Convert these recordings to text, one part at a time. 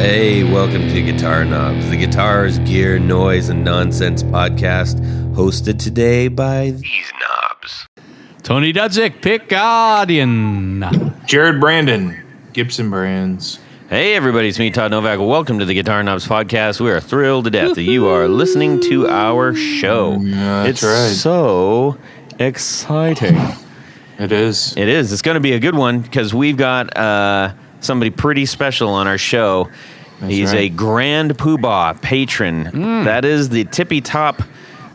Hey, welcome to Guitar Knobs, the guitars, gear, noise, and nonsense podcast, hosted today by these knobs. Tony Dudzik, pick guardian. Jared Brandon, Gibson Brands. Hey everybody, it's me, Todd Novak. Welcome to the Guitar Knobs podcast. We are thrilled to death that you are listening to our show. That's it's right. So exciting. It is. It is. It's going to be a good one because we've got somebody pretty special on our show. He's a Grand Poohbah patron. That is the tippy top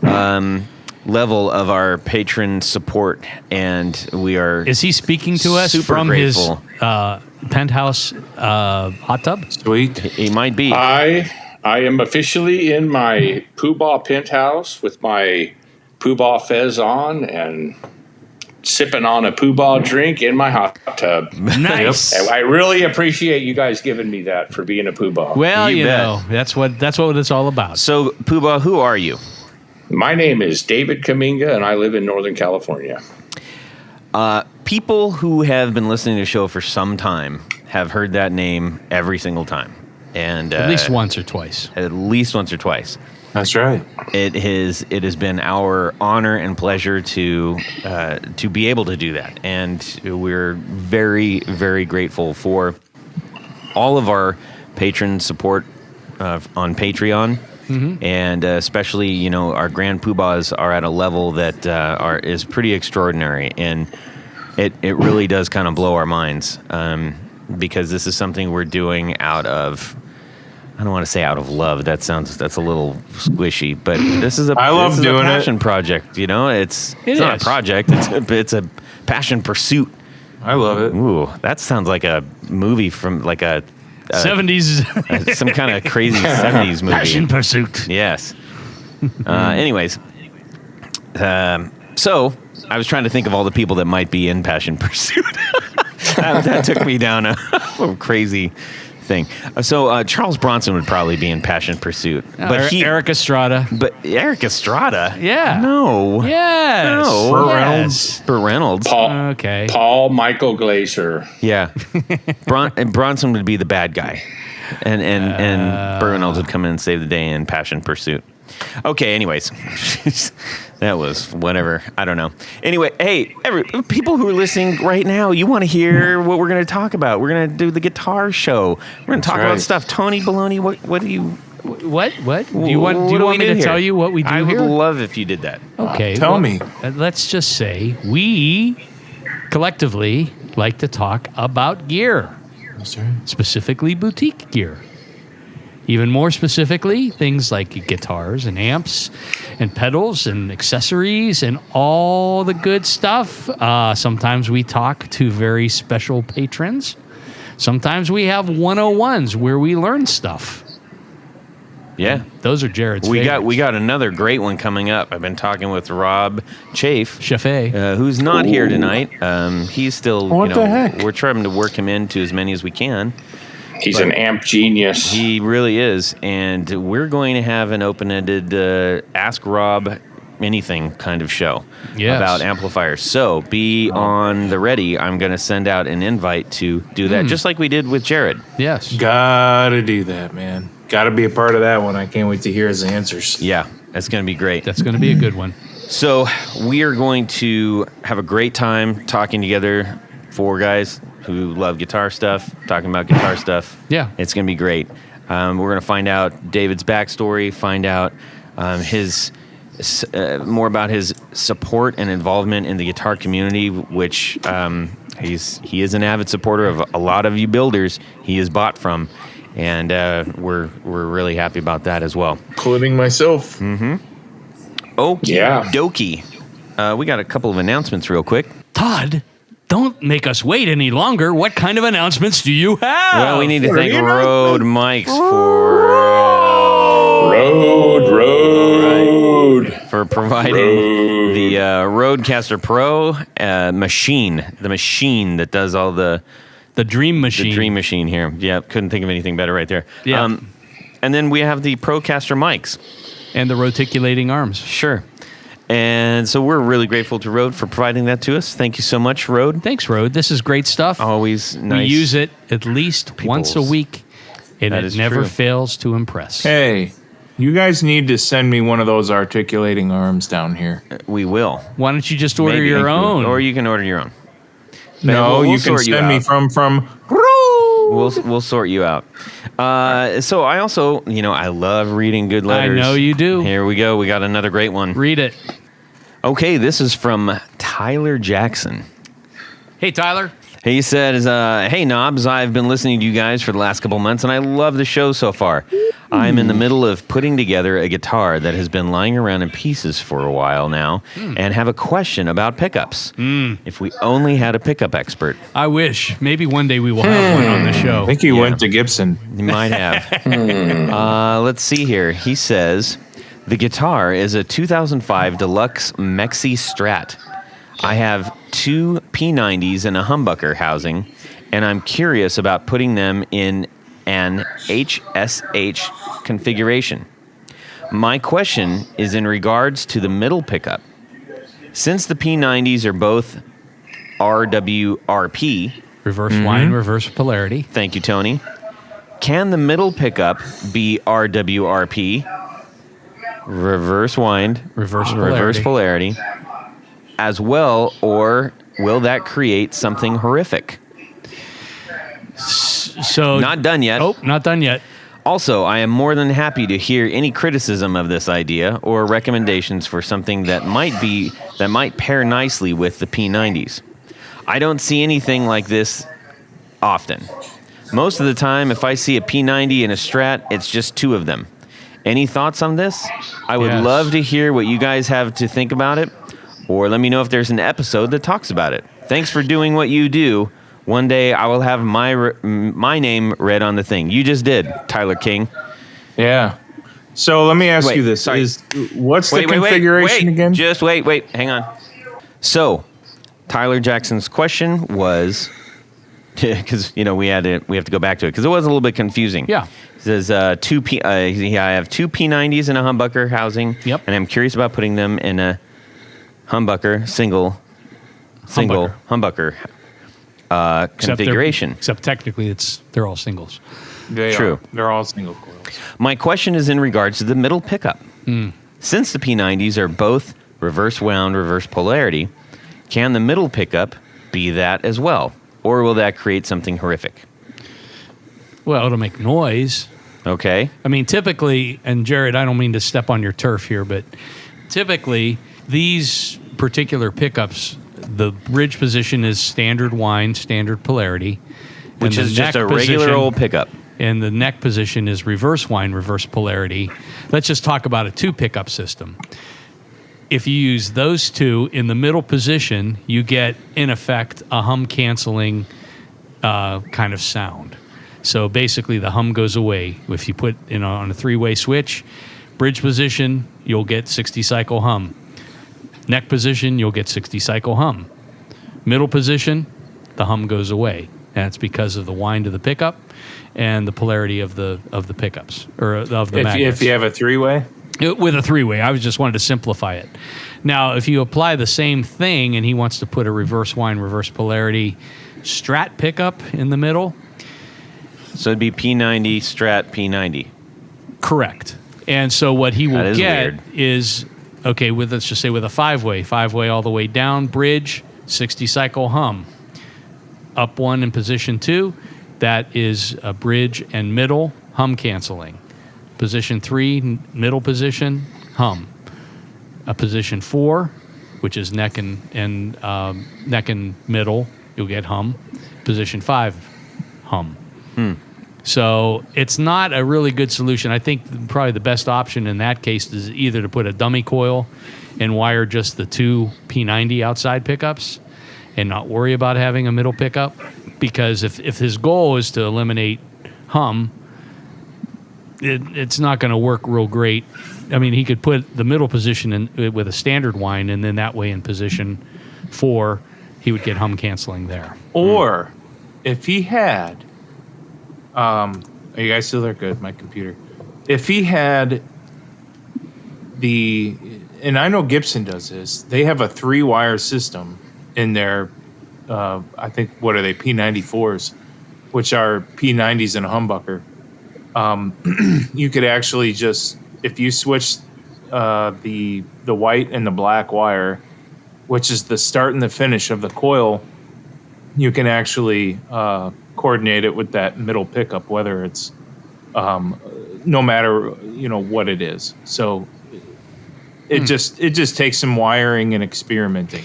level of our patron support, and we are. Is he speaking to us from grateful. his penthouse hot tub? Sweet. He might be. I am officially in my Poohbah penthouse with my Poohbah fez on and sipping on a Poohbah drink in my hot tub. Nice. And I really appreciate you guys giving me that for being a Poohbah. Well, You you bet. know, that's what it's all about. So, Poohbah, who are you? My name is David Kamminga, and I live in Northern California. People who have been listening to the show for some time have heard that name every single time, and At least once or twice. At least once or twice. That's right. It has been our honor and pleasure to be able to do that, and we're very, very grateful for all of our patron support on Patreon, and especially our Grand Poohbahs are at a level that is pretty extraordinary, and it really does kind of blow our minds because this is something we're doing out of. I don't want to say out of love. That's a little squishy, but this is a passion project. It's not a project. It's a passion pursuit. I love it. Ooh, that sounds like a movie from like a 70s. some kind of crazy 70s movie. Passion pursuit. Yes. Anyways, so I was trying to think of all the people that might be in passion pursuit. that took me down a crazy thing. So Charles Bronson would probably be in Passion Pursuit, but Eric Estrada. But Eric Estrada, Yeah. no, Yes. no, Burt Reynolds. Okay. Paul Michael Glaser. Yeah, Bronson would be the bad guy, and Burt Reynolds would come in and save the day in Passion Pursuit. Okay, anyways, that was whatever. I don't know. Anyway, hey, people who are listening right now, you want to hear what we're going to talk about. We're going to do the guitar show. We're going to talk about stuff. Tony Baloney, what do you... What? Do you want me to tell you what we do I here? would love if you did that. Okay. Tell me. Let's just say we collectively like to talk about gear, That's right. specifically boutique gear. Even more specifically, things like guitars and amps and pedals and accessories and all the good stuff. Sometimes we talk to very special patrons. Sometimes we have 101s where we learn stuff. Yeah. Those are Jared's We favorites. got another great one coming up. I've been talking with Rob Chafe, Chef-A. who's not here tonight. He's still, What the heck? we're trying to work him into as many as we can. He's an amp genius. He really is, and we're going to have an open-ended Ask Rob Anything kind of show about amplifiers. So be on the ready. I'm going to send out an invite to do that, just like we did with Jared. Yes. Gotta do that, man. Gotta be a part of that one. I can't wait to hear his answers. Yeah, that's going to be great. That's going to be a good one. So we are going to have a great time talking together, four guys who love guitar stuff, talking about guitar stuff. Yeah. It's going to be great. We're going to find out David's backstory, find out his more about his support and involvement in the guitar community, which he is an avid supporter of a lot of you builders he is bought from, and we're really happy about that as well. Including myself. Okay, Yeah. dokie. We got a couple of announcements real quick. Todd, don't make us wait any longer. What kind of announcements do you have? Well, we need to thank Rode Mics for for providing the Rodecaster Pro machine, the machine that does all the Dream Machine. The Dream Machine here. Yeah, couldn't think of anything better right there. Yeah. And then we have the Procaster mics. And the roticulating arms. Sure. And so we're really grateful to Rode for providing that to us. Thank you so much, Rode. Thanks, Rode. This is great stuff. Always nice. We use it at least once a week and That it is never true. fails to impress. Hey, you guys need to send me one of those articulating arms down here. We will. Why don't you just order Maybe. your own? Or you can order your own. No, we'll you can sort you send me out. from. We'll sort you out. So I also, I love reading good letters. I know you do. Here we go. We got another great one. Read it. Okay, this is from Tyler Jackson. Hey, Tyler. He says, hey, Knobs, I've been listening to you guys for the last couple months, and I love the show so far. I'm in the middle of putting together a guitar that has been lying around in pieces for a while now, and have a question about pickups. If we only had a pickup expert. I wish. Maybe one day we will have one on the show. I think he went to Gibson. You might have. Let's see here. He says, the guitar is a 2005 Deluxe Mexi Strat. I have 2 P90s and a humbucker housing, and I'm curious about putting them in an HSH configuration. My question is in regards to the middle pickup. Since the P90s are both RWRP, Reverse wind, reverse polarity. thank you, Tony, can the middle pickup be RWRP, reverse wind, Reverse polarity, as well, or will that create something horrific? So Not done yet. Oh, not done yet. Also, I am more than happy to hear any criticism of this idea or recommendations for something that might pair nicely with the P90s. I don't see anything like this often. Most of the time, if I see a P90 and a Strat, it's just 2 of them. Any thoughts on this? I would Yes. love to hear what you guys have to think about it, or let me know if there's an episode that talks about it. Thanks for doing what you do. One day I will have my name read on the thing. You just did, Tyler King. Yeah. So let me ask Wait, you this: sorry. what's the configuration again? Just wait. Hang on. So, Tyler Jackson's question was, because we have to go back to it because it was a little bit confusing. Yeah. It says I have 2 P90s and a humbucker housing. Yep. And I'm curious about putting them in a humbucker single humbucker configuration. Except technically, they're all singles. True. They're all single coils. My question is in regards to the middle pickup. Since the P90s are both reverse wound, reverse polarity, can the middle pickup be that as well? Or will that create something horrific? Well, it'll make noise. Okay. I mean, typically, and Jared, I don't mean to step on your turf here, but typically, these particular pickups, the bridge position is standard wind, standard polarity. Which and is the just neck a regular position- old pickup. And the neck position is reverse wind, reverse polarity. Let's just talk about a 2 pickup system. If you use those 2 in the middle position, you get, in effect, a hum canceling kind of sound. So basically, the hum goes away. If you put on a 3-way switch, bridge position, you'll get 60 cycle hum. Neck position, you'll get 60 cycle hum. Middle position, the hum goes away. That's because of the wind of the pickup and the polarity of the pickups or of the magnets. If you have a 3-way? With a 3-way, I just wanted to simplify it. Now, if you apply the same thing and he wants to put a reverse wind, reverse polarity Strat pickup in the middle, So it'd be P90, Strat, P90. correct. And so what he will That is get weird. is, okay, let's just say with a 5-way all the way down, bridge, 60 cycle hum. Up 1 in position 2, that is a bridge and middle hum canceling. Position 3, middle position, hum. A position 4, which is neck and middle, you'll get hum. Position 5, hum. So it's not a really good solution. I think probably the best option in that case is either to put a dummy coil and wire just the 2 P90 outside pickups and not worry about having a middle pickup. Because if his goal is to eliminate hum, it's not going to work real great. I mean, he could put the middle position in with a standard wind, and then that way in position 4, he would get hum canceling there. Or if he had, are you guys still there? Good, my computer. If he had and I know Gibson does this, they have a 3-wire system in their, I think, what are they, P94s, which are P90s and a humbucker. You could actually just, if you switch the white and the black wire, which is the start and the finish of the coil, you can actually coordinate it with that middle pickup, whether it's no matter what it is. So it just takes some wiring and experimenting.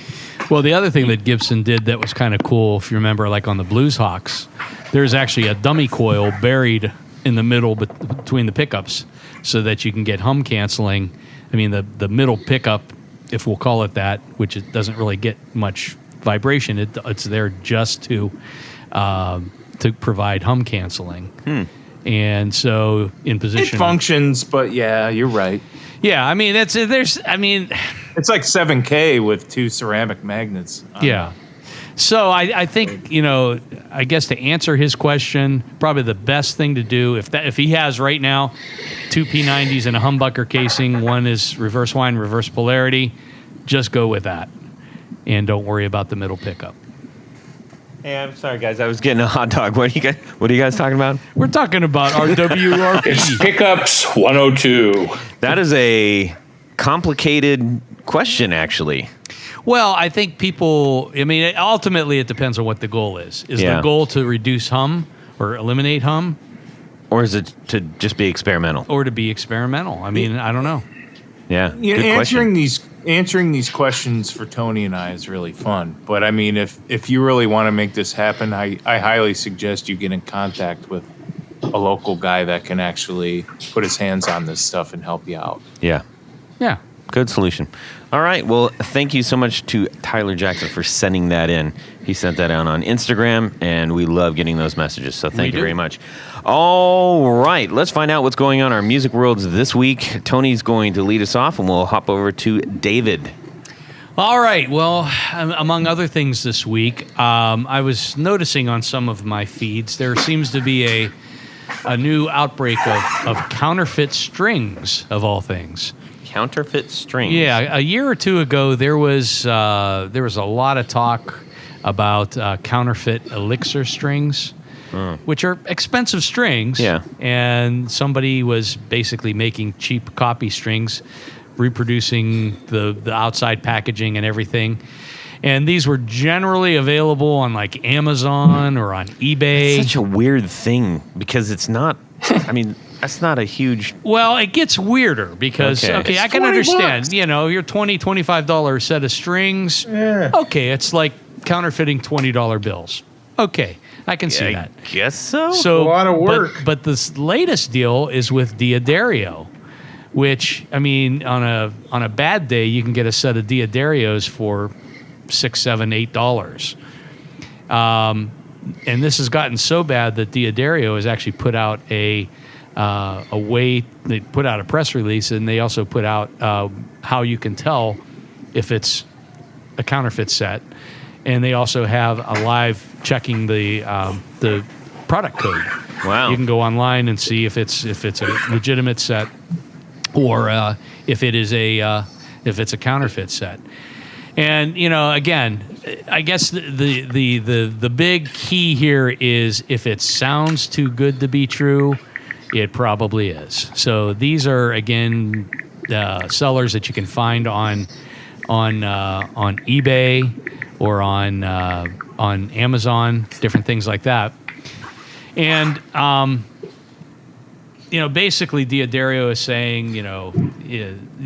Well, the other thing that Gibson did that was kind of cool, if you remember, like on the Blues Hawks, there's actually a dummy coil buried in the middle between the pickups so that you can get hum canceling. I mean, the middle pickup, if we'll call it that, which it doesn't really get much vibration, it's there just to provide hum canceling. And so in position... It functions, but yeah, you're right. Yeah, I mean, it's like 7K with 2 ceramic magnets. Yeah. So I think, I guess to answer his question, probably the best thing to do, if he has right now 2 P90s and a humbucker casing, one is reverse wind, reverse polarity, just go with that. And don't worry about the middle pickup. Hey, I'm sorry, guys. I was getting a hot dog. What are you guys talking about? We're talking about our WRP. It's Pickups 102. That is a complicated question, actually. Well, I think ultimately it depends on what the goal is. Is the goal to reduce hum or eliminate hum? Or is it to just be experimental? Or to be experimental. I mean, I don't know. Yeah, good answering these questions for Tony and I is really fun. But I mean, if you really want to make this happen, I highly suggest you get in contact with a local guy that can actually put his hands on this stuff and help you out. Yeah. Yeah. Good solution. All right. Well, thank you so much to Tyler Jackson for sending that in. He sent that out on Instagram, and we love getting those messages. So thank you very much. All right. Let's find out what's going on in our music worlds this week. Tony's going to lead us off, and we'll hop over to David. All right. Well, among other things this week, I was noticing on some of my feeds there seems to be a new outbreak of counterfeit strings, of all things. Counterfeit strings. Yeah, a year or two ago, there was a lot of talk about counterfeit elixir strings, which are expensive strings. Yeah. And somebody was basically making cheap copy strings, reproducing the outside packaging and everything. And these were generally available on like Amazon or on eBay. It's such a weird thing because it's not, I mean, that's not a huge... Well, it gets weirder because, okay I can understand, $20. Your $20, $25 set of strings. Yeah. Okay, it's like counterfeiting $20 bills. Okay, I can see that. I guess so. So a lot of work. But this latest deal is with Diodario, which, I mean, on a bad day, you can get a set of Diodarios for $6, $7, $8. And this has gotten so bad that Diodario has actually put out a way. They put out a press release, and they also put out how you can tell if it's a counterfeit set, and they also have a live checking the product code. Wow! You can go online and see if it's a legitimate set, or if it's a counterfeit set. And again, I guess the big key here is if it sounds too good to be true, it probably is. So these are again sellers that you can find on eBay or on Amazon, different things like that. And basically Diodario is saying,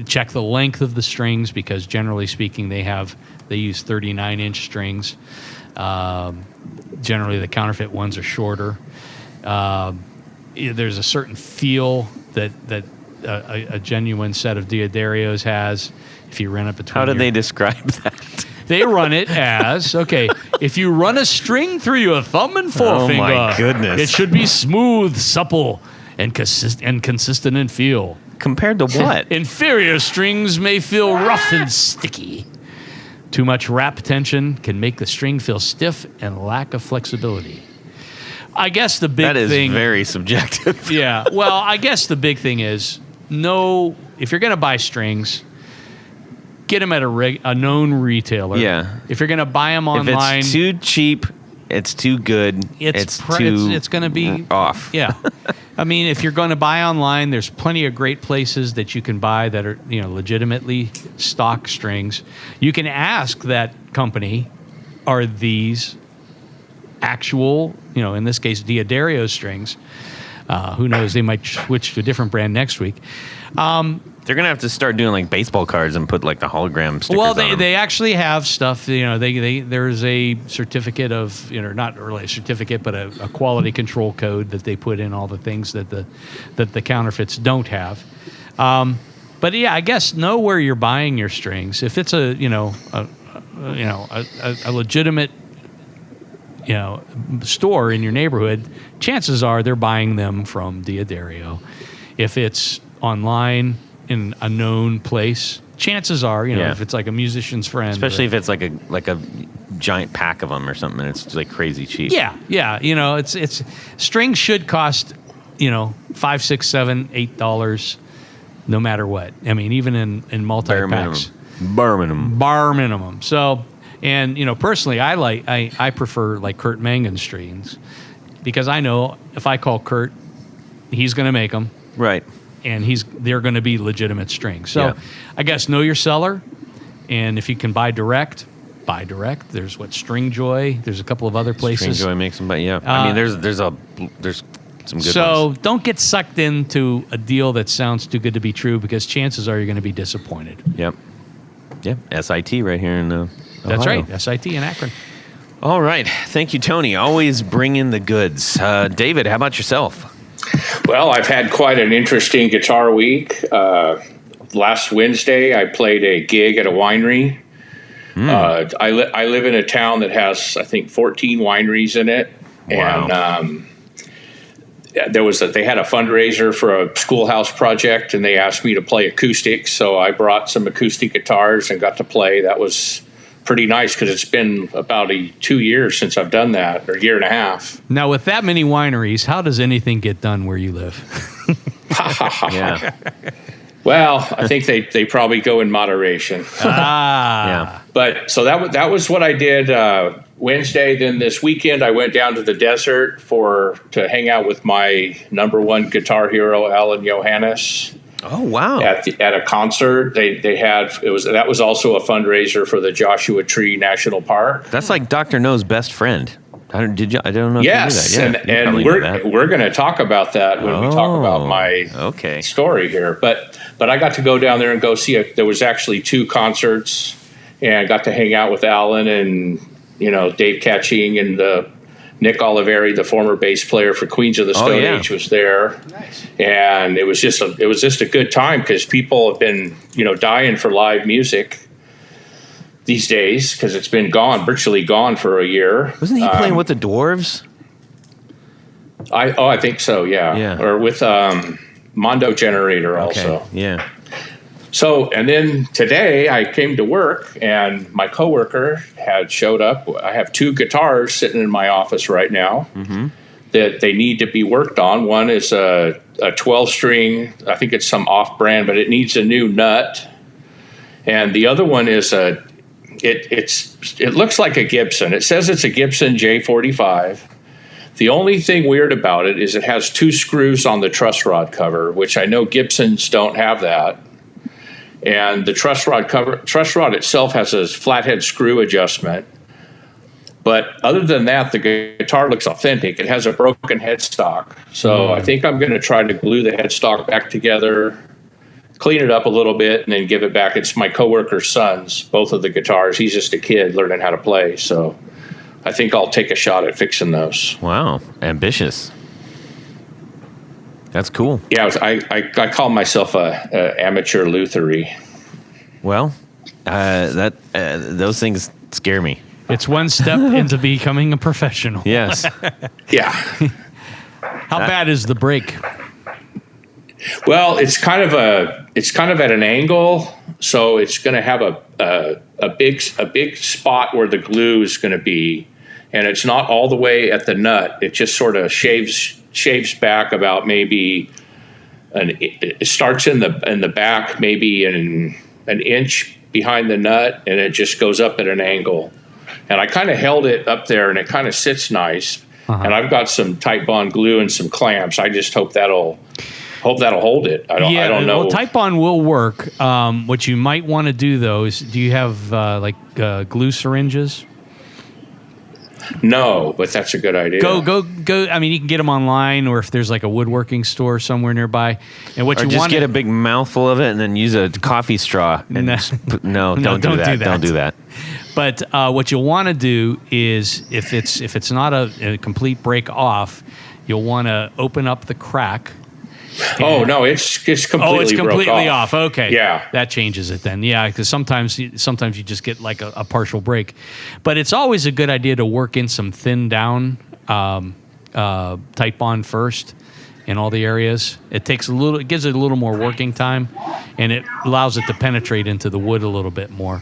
check the length of the strings because generally speaking, they use 39-inch strings. Generally, the counterfeit ones are shorter. There's a certain feel that a genuine set of Diodarios has. If you run it between, how do they describe that? They run it as, if you run a string through your thumb and forefinger, oh my goodness, it should be smooth, supple, and consistent in feel. Compared to what? Inferior strings may feel rough and sticky. Too much wrap tension can make the string feel stiff and lack of flexibility. I guess the big thing... That is very subjective. Yeah. Well, I guess the big thing is, if you're going to buy strings, get them at a known retailer. Yeah. If you're going to buy them online... If it's too cheap It's too good. It's going to be off. Yeah. I mean, if you're going to buy online, there's plenty of great places that you can buy that are, legitimately stock strings. You can ask that company, are these actual, in this case, D'Addario strings? Who knows? They might switch to a different brand next week. They're gonna have to start doing like baseball cards and put like the hologram stickers. Well, on them. they actually have stuff. There's a certificate of not really a certificate, but a quality control code that they put in all the things that the counterfeits don't have. But yeah, I guess know where you're buying your strings. If it's a legitimate store in your neighborhood, chances are they're buying them from D'Addario. If it's online in a known place, chances are, if it's like a musician's friend, especially if it's like a giant pack of them or something, it's like crazy cheap. Yeah. It's strings should cost $5, $6, $7, $8, no matter what. I mean, even in multi packs, bar minimum. So. And personally, I prefer like Kurt Mangan strings because I know if I call Kurt, he's going to make them, right? And they're going to be legitimate strings. So yeah. I guess know your seller, and if you can buy direct. There's String Joy. There's a couple of other places. String Joy makes them, but yeah, I mean there's some good ones. So don't get sucked into a deal that sounds too good to be true because chances are you're going to be disappointed. Yep. SIT right here in. That's Ohio. right, SIT in Akron. All right. Thank you, Tony. Always bring in the goods. David, how about yourself? Well, I've had quite an interesting guitar week. Last Wednesday, I played a gig at a winery. I live in a town that has, I think, 14 wineries in it. Wow. And they had a fundraiser for a schoolhouse project, and they asked me to play acoustics. So I brought some acoustic guitars and got to play. That was pretty nice because it's been about 2 years since I've done that, or a year and a half. Now, with that many wineries, how does anything get done where you live? Yeah. Well, I think they probably go in moderation. Yeah. But so that was what I did Wednesday. Then this weekend I went down to the desert to hang out with my number one guitar hero, Alan Johannes. Oh wow! At a concert, that was also a fundraiser for the Joshua Tree National Park. That's like Dr. No's best friend. I don't know if yes, you knew that. Yeah, and we're going to talk about that when we talk about my story here. But I got to go down there and go see there was actually 2 concerts, and I got to hang out with Alan and Dave Catching and Nick Oliveri, the former bass player for Queens of the Stone Age, was there. Nice. And it was just a good time because people have been dying for live music these days because it's been virtually gone for a year. Wasn't he playing with the Dwarves? I think so, yeah. Or with Mondo Generator also. Okay. Yeah. So, and then today I came to work and my coworker had showed up. I have 2 guitars sitting in my office right now that they need to be worked on. One is a 12-string. I think it's some off-brand, but it needs a new nut. And the other one is it looks like a Gibson. It says it's a Gibson J45. The only thing weird about it is it has 2 screws on the truss rod cover, which I know Gibsons don't have that. And the truss rod itself has a flathead screw adjustment. But other than that, the guitar looks authentic. It has a broken headstock. So I think I'm going to try to glue the headstock back together, clean it up a little bit, and then give it back. It's my coworker's son's, both of the guitars. He's just a kid learning how to play. So I think I'll take a shot at fixing those. Wow. Ambitious. That's cool. Yeah, I call myself a amateur lutherie. Well, those things scare me. It's one step into becoming a professional. Yes. Yeah. How bad is the break? Well, it's kind of at an angle, so it's going to have a big spot where the glue is going to be, and it's not all the way at the nut. It just sort of shaves back about maybe it starts in the back maybe an inch behind the nut, and it just goes up at an angle. and I kind of held it up there, and it kind of sits nice. And I've got some tight bond glue and some clamps. I just hope that'll hold it. I don't know. Well, tight bond will work. What you might want to do though is, do you have glue syringes? No, but that's a good idea. Go. I mean, you can get them online, or if there's like a woodworking store somewhere nearby. And what Or you just want get a big mouthful of it and then use a coffee straw. And No. don't do that. Don't do that. But what you'll want to do is, if it's not a complete break off, you'll want to open up the crack. Oh no, it's completely completely broke off. Okay, yeah, that changes it then. Yeah, because sometimes you just get like a partial break, but it's always a good idea to work in some thin down tight bond first in all the areas. It gives it a little more working time, and it allows it to penetrate into the wood a little bit more.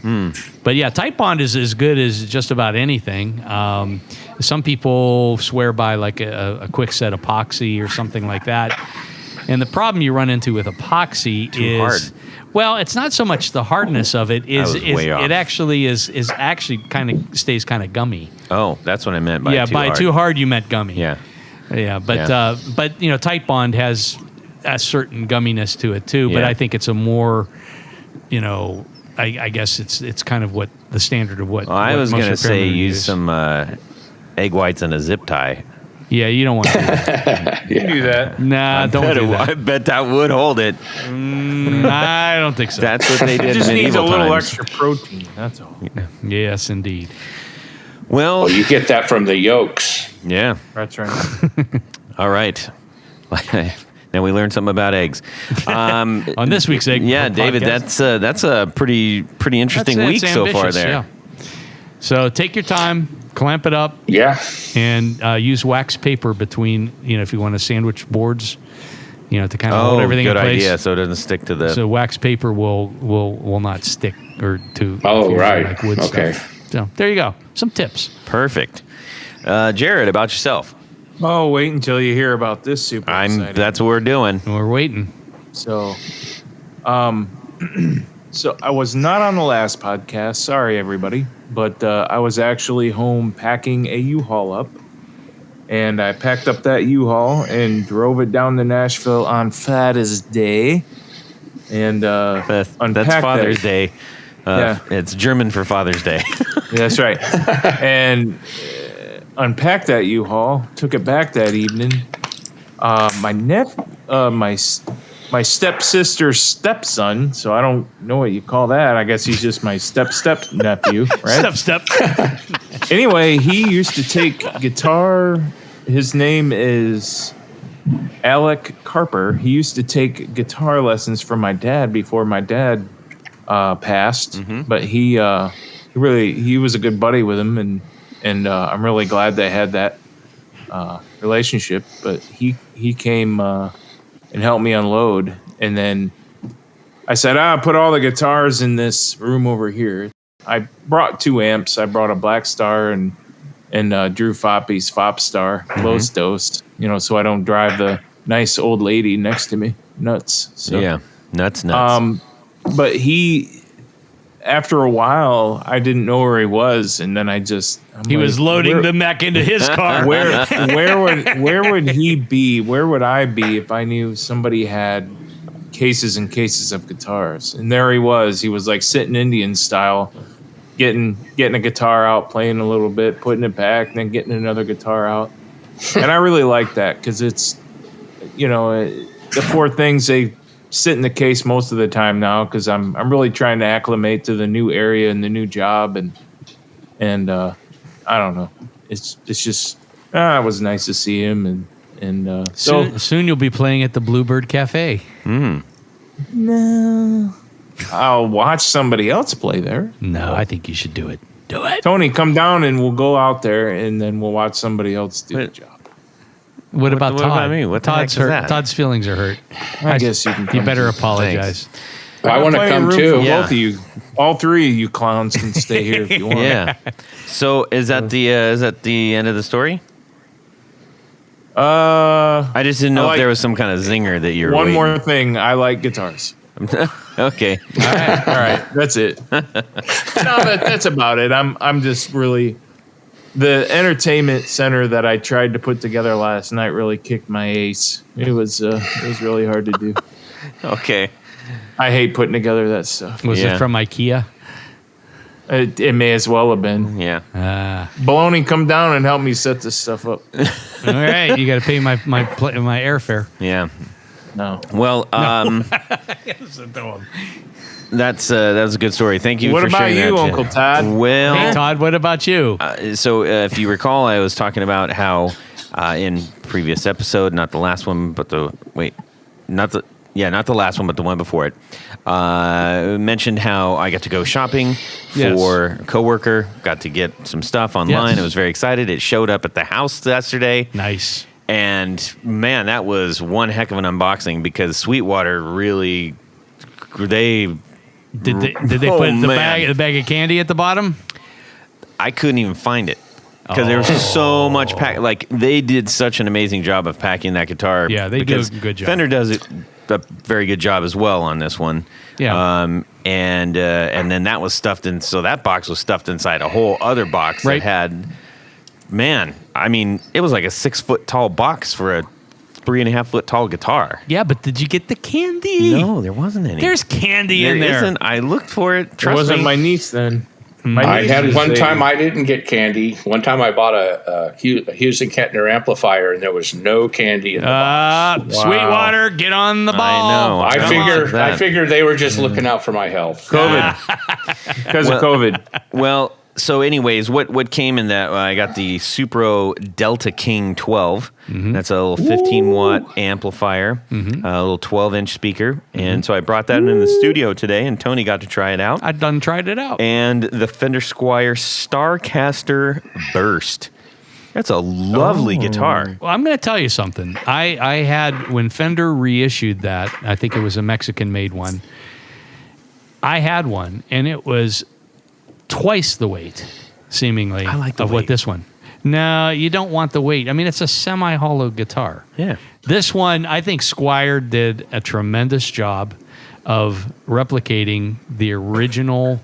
But yeah, tight bond is as good as just about anything. Some people swear by like a quick set epoxy or something like that. And the problem you run into with epoxy is hard. Well, it's not so much the hardness of it. It actually kind of stays kind of gummy. Oh, that's what I meant by too hard. Too hard you meant gummy. Yeah. But tight bond has a certain gumminess to it too. But Yeah. I think it's a more, I guess it's kind of what the standard of what. Well, I was going going to to say use some egg whites and a zip tie. Yeah, you don't want to do that. You can do that. Nah, don't do that. I bet that would hold it. I don't think so. That's what they did It just in needs a medieval little times. extra protein. That's all. Yes, indeed. Well, Well, you get that from the yolks. yeah. That's right. All right. Now we learned something about eggs. On this week's egg. Yeah, David, podcast. that's a pretty interesting That's week so far ambitious, there. yeah. So take your time, clamp it up, Yeah. and use wax paper between, if you want to sandwich boards, to kind of hold everything good in place. idea. So it doesn't stick to the. So wax paper will not stick or to. Oh, if you right. Like wood Okay. stuff. So there you go. Some tips. Perfect. Jared, about yourself. Oh, wait until you hear about this super exciting. That's what we're doing. We're waiting. So, so I was not on the last podcast. Sorry, everybody. But I was actually home packing a U-Haul up. And I packed up that U-Haul and drove it down to Nashville on Father's Day. And That's unpacked Father's that. Day. Yeah. It's German for Father's Day. That's right. And unpacked that U-Haul, took it back that evening. My stepsister's stepson, so I don't know what you call that. I guess he's just my step nephew, right? Step. Anyway, he used to take guitar. His name is Alec Carper. He used to take guitar lessons from my dad before my dad passed. Mm-hmm. But he was a good buddy with him, and I'm really glad they had that relationship. But he came and helped me unload, and then I said, put all the guitars in this room over here. I brought 2 amps. I brought a Black Star and Drew Foppy's Fop Star, Los Dos, so I don't drive the nice old lady next to me nuts. So, Yeah, nuts. But after a while, I didn't know where he was, and then He was loading the mech into his car. where would he be? Where would I be if I knew somebody had cases and cases of guitars? And there he was. He was like sitting Indian style, getting a guitar out, playing a little bit, putting it back, then getting another guitar out. And I really like that because it's, the poor things, they sit in the case most of the time now because I'm really trying to acclimate to the new area and the new job, and I don't know. It's just it was nice to see him, and Soon you'll be playing at the Bluebird Cafe. No, I'll watch somebody else play there. No, I think you should do it. Do it. Tony, come down and we'll go out there, and then we'll watch somebody else do the job. What about what Todd? about me? What the Todd's heck is hurt. that? Todd's feelings are hurt. I guess you can. You come better too. apologize. I want to Plenty of come room too. for Yeah. both of you. All 3 of you clowns can stay here if you want. Yeah. So is that the end of the story? I just didn't know I if there like- was some kind of zinger that you're One waiting. more thing. I like guitars. Okay. All right. That's it. No, that's about it. I'm just really the entertainment center that I tried to put together last night really kicked my ace. It was really hard to do. Okay. I hate putting together that stuff. Was it from IKEA? It may as well have been. Yeah. Baloney, come down and help me set this stuff up. All right, you got to pay my airfare. Yeah. No. Well, that's a good story. Thank you What for about sharing you, that, Uncle Todd? Well, Hey, Todd, what about you? So if you recall, I was talking about how in previous episode, not the last one, but not the last one, but the one before it, mentioned how I got to go shopping for a coworker, got to get some stuff online. Yes. I was very excited. It showed up at the house yesterday. Nice. And man, that was one heck of an unboxing because Sweetwater really, Did they put the bag of candy at the bottom? I couldn't even find it because there was so much like they did such an amazing job of packing that guitar. Yeah, they do a good job. Fender does a very good job as well on this one. Yeah. And then that was stuffed in. So that box was stuffed inside a whole other box that had. Man, I mean, it was like a 6 foot tall box for a 3.5 foot tall guitar. Yeah, but did you get the candy? No, there wasn't any. There's candy in there. There isn't. I looked for it. Trust It wasn't me. my niece then. I had one time I didn't get candy. One time I bought a Hughes and Kettner amplifier, and there was no candy in the box. Sweetwater, get on the ball. I know. I figured they were just looking out for my health. COVID. Because of COVID. Well, so anyways, what came in that? I got the Supro Delta King 12. That's a little 15-watt amplifier, a little 12-inch speaker. And so I brought that in the studio today, and Tony got to try it out. I done tried it out. And the Fender Squier Starcaster Burst. That's a lovely guitar. Well, I'm going to tell you something. I had, when Fender reissued that, I think it was a Mexican-made one, I had one, and it was twice the weight, seemingly, I like the of weight. what this one. No, you don't want the weight. I mean, it's a semi-hollow guitar. Yeah. This one, I think Squier did a tremendous job of replicating the original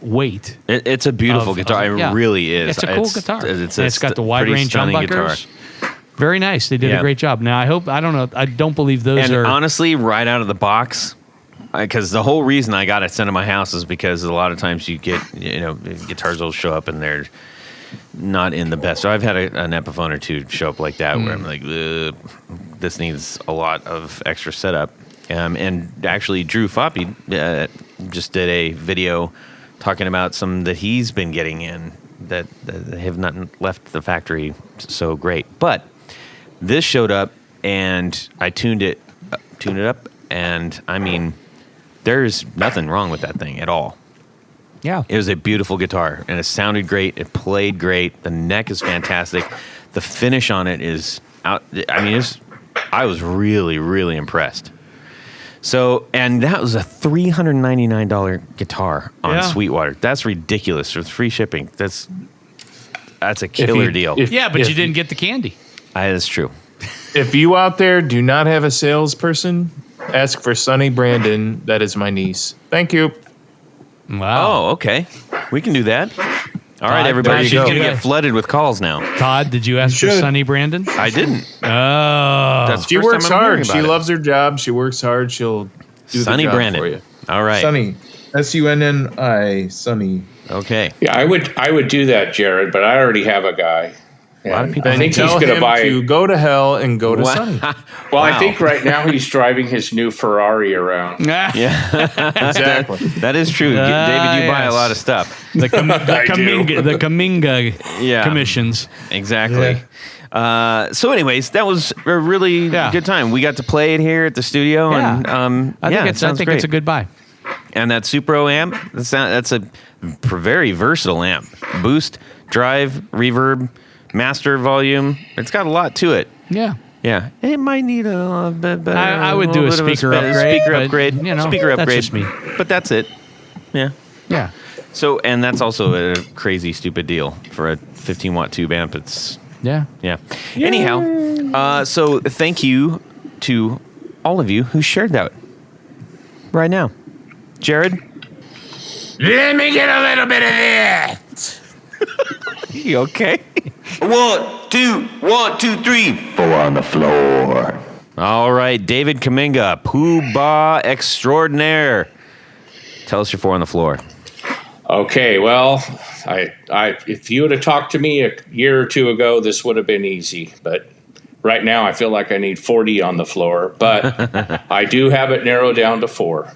weight. It's a beautiful guitar. It really is. It's a cool guitar. It's got the wide pretty range stunning humbuckers. Very nice. They did a great job. Now, I don't believe those And are... honestly, right out of the box, because the whole reason I got it sent to my house is because a lot of times you get, guitars will show up and they're not in the best. So I've had an Epiphone or two show up like that where I'm like, this needs a lot of extra setup. And actually, Drew Foppy just did a video talking about some that he's been getting in that have not left the factory so great. But this showed up and I tuned it up, and I mean, there's nothing wrong with that thing at all. Yeah. It was a beautiful guitar, and it sounded great. It played great. The neck is fantastic. The finish on it is out. I mean, I was really, really impressed. So, and that was a $399 guitar on Sweetwater. That's ridiculous with free shipping. That's a killer deal. But you didn't get the candy. That's true. If you out there do not have a salesperson, ask for Sunny Brandon. That is my niece. Thank you. Wow. Oh, okay. We can do that. All right, everybody. She's going to get flooded with calls now. Todd, did you ask for Sunny Brandon? I didn't. Oh. That's She works hard. She loves her job. She works hard. She'll do Sunny the job Brandon for you. All right. Sunny. Sunni. Sunny. Okay. Yeah, I would do that, Jared, but I already have a guy. A lot of people I think he's Tell going him to buy. to go to hell and go to Sunny. Well, Wow. I think right now he's driving his new Ferrari around. Yeah. Exactly. That is true. David, you buy a lot of stuff. The Kamminga commissions. Exactly. So anyways, that was a really good time. We got to play it here at the studio. Yeah. And I think it's a good buy. And that Supro amp, that's a very versatile amp. Boost, drive, reverb, master, volume. It's got a lot to it. Yeah. Yeah. It might need a bit better. I would do a speaker upgrade. Speaker upgrade. Speaker upgrade. That's just me. But that's it. Yeah. Yeah. So, and that's also a crazy, stupid deal for a 15-watt tube amp. It's, Yeah. yeah. Anyhow, so thank you to all of you who shared that right now. Jared? Let me get a little bit of this. You okay? 1, 2, 1, 2, 3. 4 on the floor. All right, David Kamminga, Poohbah extraordinaire. Tell us your 4 on the floor. Okay, well, I if you would have talked to me a year or two ago, this would have been easy. But right now, I feel like I need 40 on the floor. But I do have it narrowed down to 4.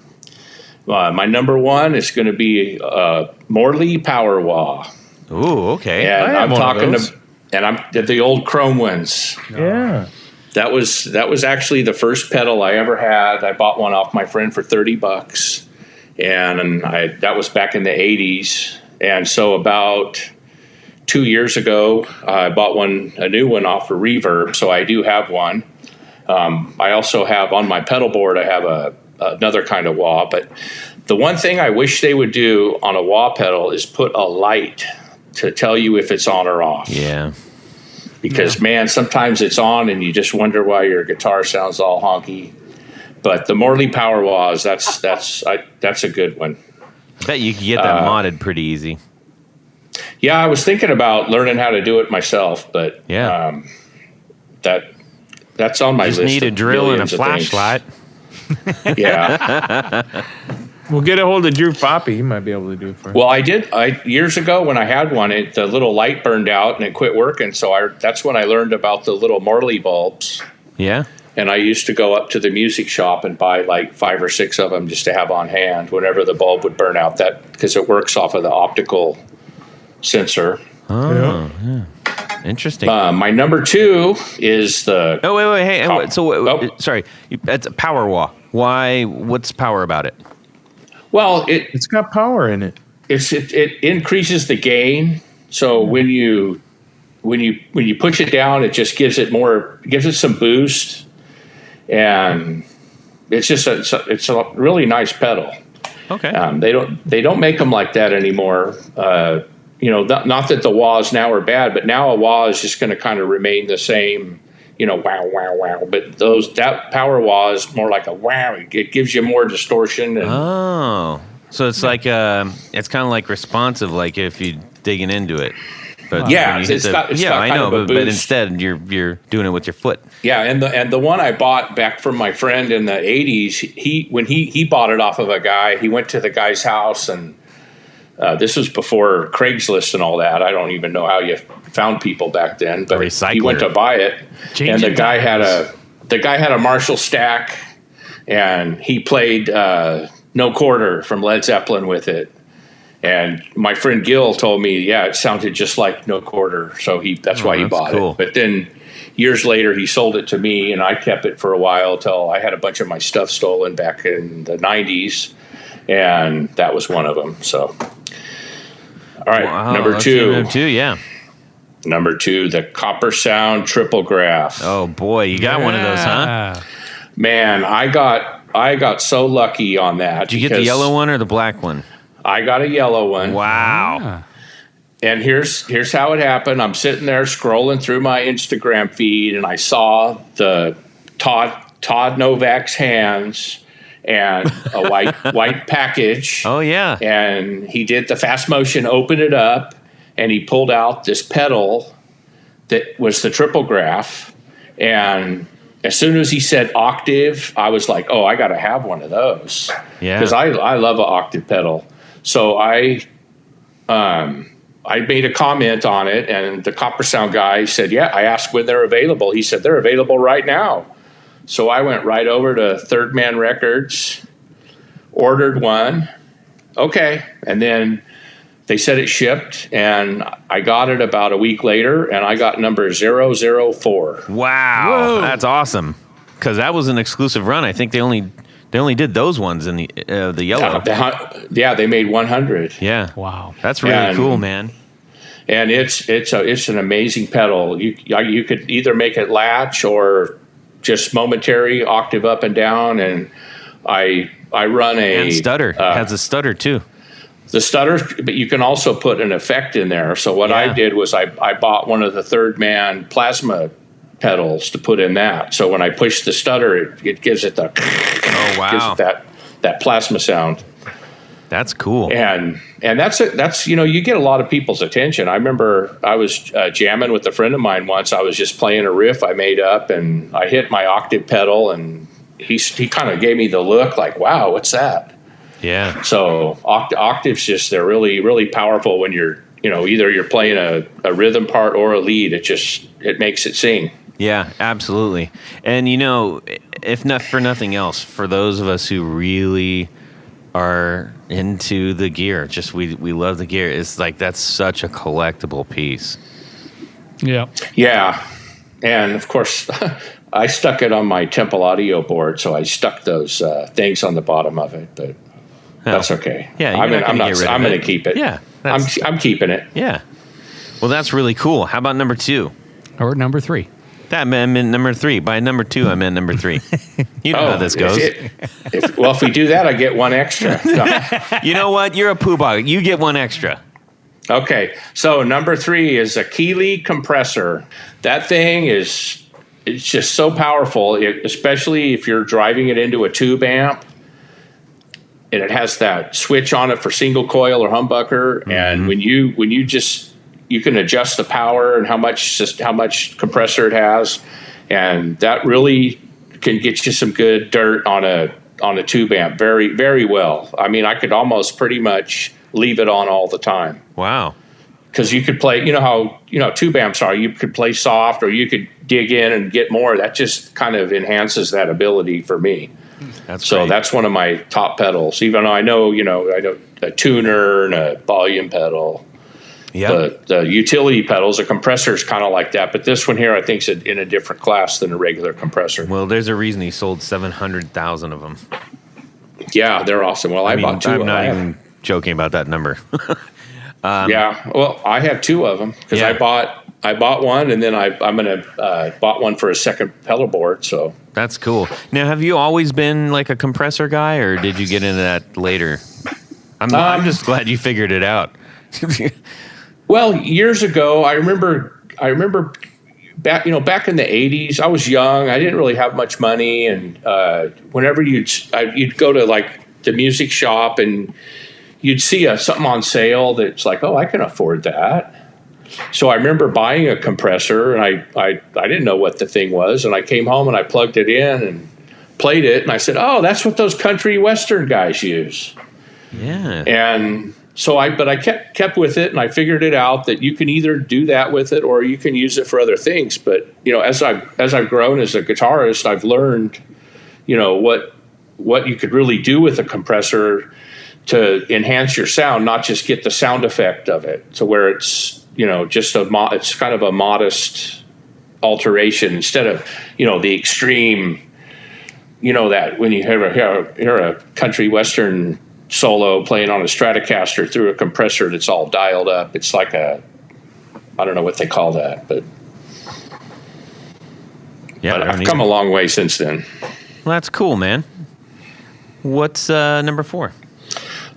My number 1 is going to be Morley Power Wah. Ooh, okay. And I'm talking those. and I'm the old chrome ones. Yeah. That was actually the first pedal I ever had. I bought one off my friend for $30, and that was back in the '80s. And so about 2 years ago, I bought a new one off of Reverb. So I do have one. I also have on my pedal board. I have another kind of wah. But the one thing I wish they would do on a wah pedal is put a light to tell you if it's on or off. Yeah. Because, man, sometimes it's on and you just wonder why your guitar sounds all honky. But the Morley Power Wahs, that's a good one. I bet you could get that modded pretty easy. Yeah, I was thinking about learning how to do it myself, but Yeah. that's on my You just list. need a of drill and a millions of things. flashlight. Yeah. We'll get a hold of Drew Poppy. He might be able to do it for us. Well, I did. Years ago when I had one, the little light burned out and it quit working. So that's when I learned about the little Morley bulbs. Yeah. And I used to go up to the music shop and buy like 5 or 6 of them just to have on hand whenever the bulb would burn out. That because it works off of the optical sensor. Oh, yeah. Interesting. My number 2 is the. Oh, wait. Hey, Oh. so, sorry. That's a power wah. Why? What's power about it? Well, It's got power in it. it increases the gain. So when you push it down, it just gives it some boost, and it's just it's a really nice pedal. Okay. They don't make them like that anymore. Not that the wahs now are bad, but now a wah is just going to kind of remain the same. Wow, wow, wow. But that power wah is more like a wow. It gives you more distortion. And, Oh. So it's like, it's kind of like responsive, like if you're digging into it. But Yeah, when you hit it's got I kind know, of a but boost. instead you're doing it with your foot. Yeah, and the one I bought back from my friend in the '80s, when he bought it off of a guy, he went to the guy's house, and this was before Craigslist and all that. I don't even know how you found people back then, but he went to buy it, and the guy had a Marshall stack, and he played No Quarter from Led Zeppelin with it. And my friend Gil told me, yeah, it sounded just like No Quarter, so that's why he bought it. But then years later, he sold it to me, and I kept it for a while till I had a bunch of my stuff stolen back in the '90s, and that was one of them. So, all right, number 2. Number 2, yeah. Number 2, the Copper Sound Triple Graph. Oh boy, you got one of those, huh? Man, I got so lucky on that. Did you get the yellow one or the black one? I got a yellow one. Wow. And here's how it happened. I'm sitting there scrolling through my Instagram feed, and I saw the Todd Novak's hands and a white package. Oh yeah. And he did the fast motion, opened it up, and he pulled out this pedal that was the triple graph. And as soon as he said octave, I was like, oh, I got to have one of those. Yeah. Because I love an octave pedal. So I made a comment on it, and the Copper Sound guy said, yeah, I asked when they're available. He said, they're available right now. So I went right over to Third Man Records, ordered one. Okay. And then they said it shipped, and I got it about a week later, and I got number 004. Wow. Whoa. That's awesome. Because that was an exclusive run. I think they only did those ones in the yellow. Yeah, they made 100. Yeah. Wow. That's really cool, man. And it's an amazing pedal. You could either make it latch or just momentary octave up and down. And I run and stutter. It has a stutter too. The stutter, but you can also put an effect in there. So what I did was I bought one of the Third Man plasma pedals to put in that. So when I push the stutter, it gives it the gives it that plasma sound. That's cool. And that's you get a lot of people's attention. I remember I was jamming with a friend of mine once. I was just playing a riff I made up, and I hit my octave pedal, and he kind of gave me the look like, "Wow, what's that?" Yeah. So octaves they're really, really powerful when you're either you're playing a rhythm part or a lead. It makes it sing. Yeah, absolutely. And if not for nothing else, for those of us who really are into the gear, we love the gear, it's like that's such a collectible piece. Yeah. Yeah. And of course I stuck it on my Temple Audio board, so I stuck those things on the bottom of it, but that's okay. Yeah, I'm going to keep it. Yeah. I'm keeping it. Yeah. Well, that's really cool. How about number 2? Or number 3. That meant number 3. By number 2, I meant number 3. You know how this goes. If we do that, I get one extra. No. You know what? You're a Poohbah. You get one extra. Okay. So number 3 is a Keeley compressor. That thing it's just so powerful, especially if you're driving it into a tube amp. And it has that switch on it for single coil or humbucker. Mm-hmm. And when you can adjust the power and how much compressor it has, and that really can get you some good dirt on a tube amp very, very well. I mean, I could almost pretty much leave it on all the time. Wow. Because you could play, how tube amps are. You could play soft, or you could dig in and get more. That just kind of enhances that ability for me. That's one of my top pedals. Even though I know a tuner and a volume pedal. Yeah. But the utility pedals, a compressor is kind of like that. But this one here, I think, is in a different class than a regular compressor. Well, there's a reason he sold 700,000 of them. Yeah, they're awesome. Well, I bought 2 of them. I'm not even joking about that number. Yeah, well, I have 2 of them because I bought one, and then I'm gonna bought one for a second pedal board. So that's cool. Now, have you always been like a compressor guy, or did you get into that later? I'm just glad you figured it out. Well, years ago, I remember back in the 80s, I was young. I didn't really have much money, and whenever you'd go to like the music shop and you'd see something on sale that's like, oh, I can afford that. So I remember buying a compressor, and I didn't know what the thing was, and I came home and I plugged it in and played it, and I said, oh, that's what those country western guys use. Yeah. And so I kept with it, and I figured it out that you can either do that with it or you can use it for other things. But as I've grown as a guitarist, I've learned what you could really do with a compressor to enhance your sound, not just get the sound effect of it. So where it's it's kind of a modest alteration instead of the extreme. That when you hear a country western solo playing on a Stratocaster through a compressor that's all dialed up. It's like I don't know what they call that, but I've come a long way since then. Well, that's cool, man. What's number 4?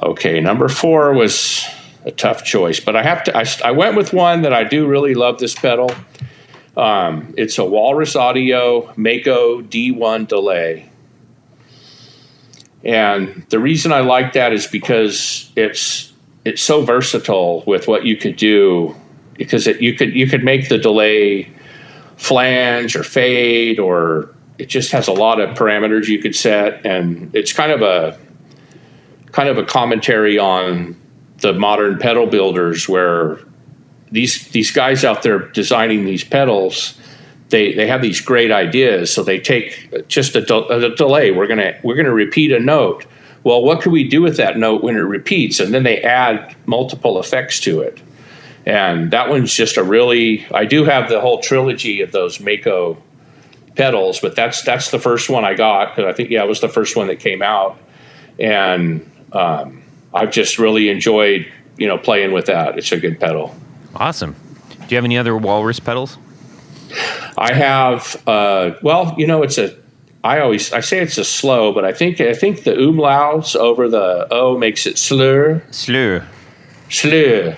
Okay, number 4 was a tough choice, but I went with one that I do really love this pedal. It's a Walrus Audio Mako D1 delay. And the reason I like that is because it's so versatile with what you could do, because you could make the delay flange or fade, or it just has a lot of parameters you could set, and it's kind of a commentary on the modern pedal builders, where these guys out there designing these pedals, they have these great ideas. So they take just a delay. We're gonna repeat a note. Well, what can we do with that note when it repeats? And then they add multiple effects to it. And that one's just I do have the whole trilogy of those Mako pedals, but that's the first one I got, because I think it was the first one that came out. And I've just really enjoyed playing with that. It's a good pedal. Awesome. Do you have any other Walrus pedals? I have, I say it's a slow, but I think the umlauts over the O makes it slur.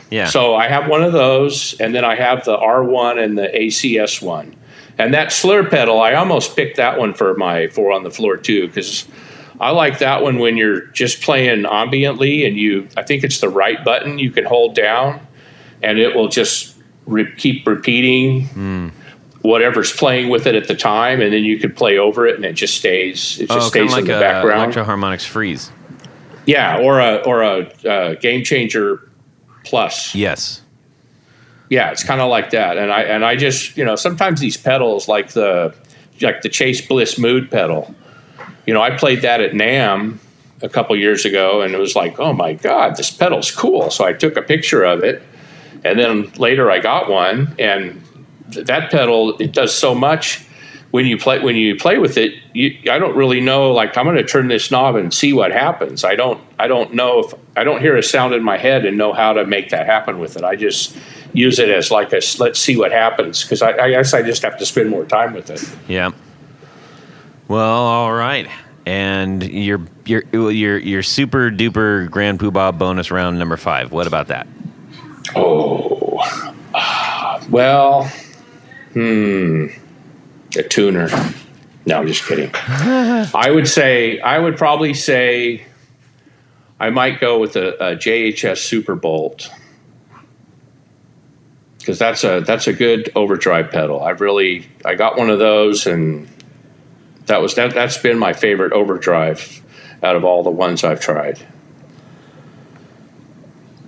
Yeah. So I have one of those, and then I have the R1 and the ACS one. And that slur pedal, I almost picked that one for my 4 on the floor too, because I like that one when you're just playing ambiently and I think it's the right button you can hold down and it will just keep repeating whatever's playing with it at the time, and then you could play over it and it just stays. It just stays like in the background. Electro Harmonics Freeze. Yeah, or a Game Changer Plus. Yes. Yeah, it's kind of like that. And I just, sometimes these pedals like the Chase Bliss Mood pedal. I played that at NAMM a couple years ago, and it was like, oh my God, this pedal's cool. So I took a picture of it, and then later I got one, and that pedal, it does so much. When you play with it, I don't really know. Like, I'm going to turn this knob and see what happens. I don't know if I don't hear a sound in my head and know how to make that happen with it. I just use it as like let's see what happens, because I guess I just have to spend more time with it. Yeah. Well, all right. And your super duper Grand Poohbah bonus round number 5. What about that? Oh, well, a tuner. No, I'm just kidding. I would probably say I might go with a JHS Super Bolt, because that's a good overdrive pedal. I got one of those, and that's been my favorite overdrive out of all the ones I've tried.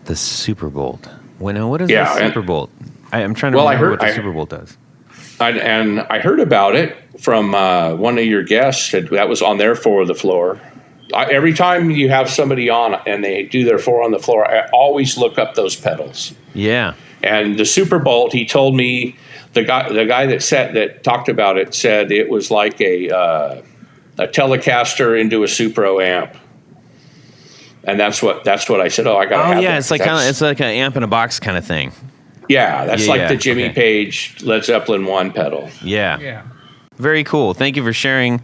The Super Bolt. What is the Super Bolt? I'm trying to remember what the Super Bolt does. And I heard about it from one of your guests that was on their 4 on the floor. Every time you have somebody on and they do their 4 on the floor, I always look up those pedals. Yeah. And the Super Bolt, he told me, the guy that talked about it said it was like a Telecaster into a Supro amp. And that's what I said. Oh, I got to have yeah, that. it's like an amp in a box kind of thing. Yeah, that's like the Jimmy Page Led Zeppelin 1 pedal. Yeah. Yeah. Very cool. Thank you for sharing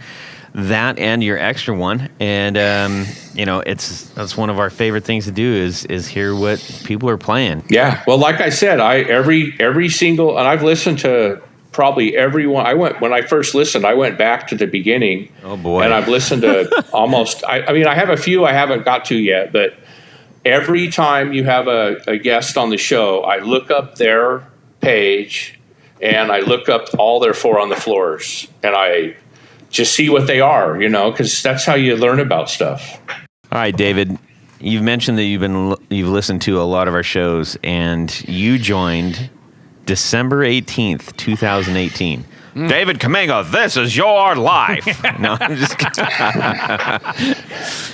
that and your extra one. And that's one of our favorite things to do is hear what people are playing. Yeah. Well, like I said, every single, and I've listened to probably everyone. When I first listened, I went back to the beginning. Oh boy. And I've listened to almost, I mean, I have a few I haven't got to yet, but every time you have a guest on the show, I look up their page and I look up all their 4 on the floors, and I just see what they are, because that's how you learn about stuff. All right, David, you've mentioned that you've listened to a lot of our shows, and you joined December 18th, 2018. David Kamminga, this is your life. No, I'm just kidding.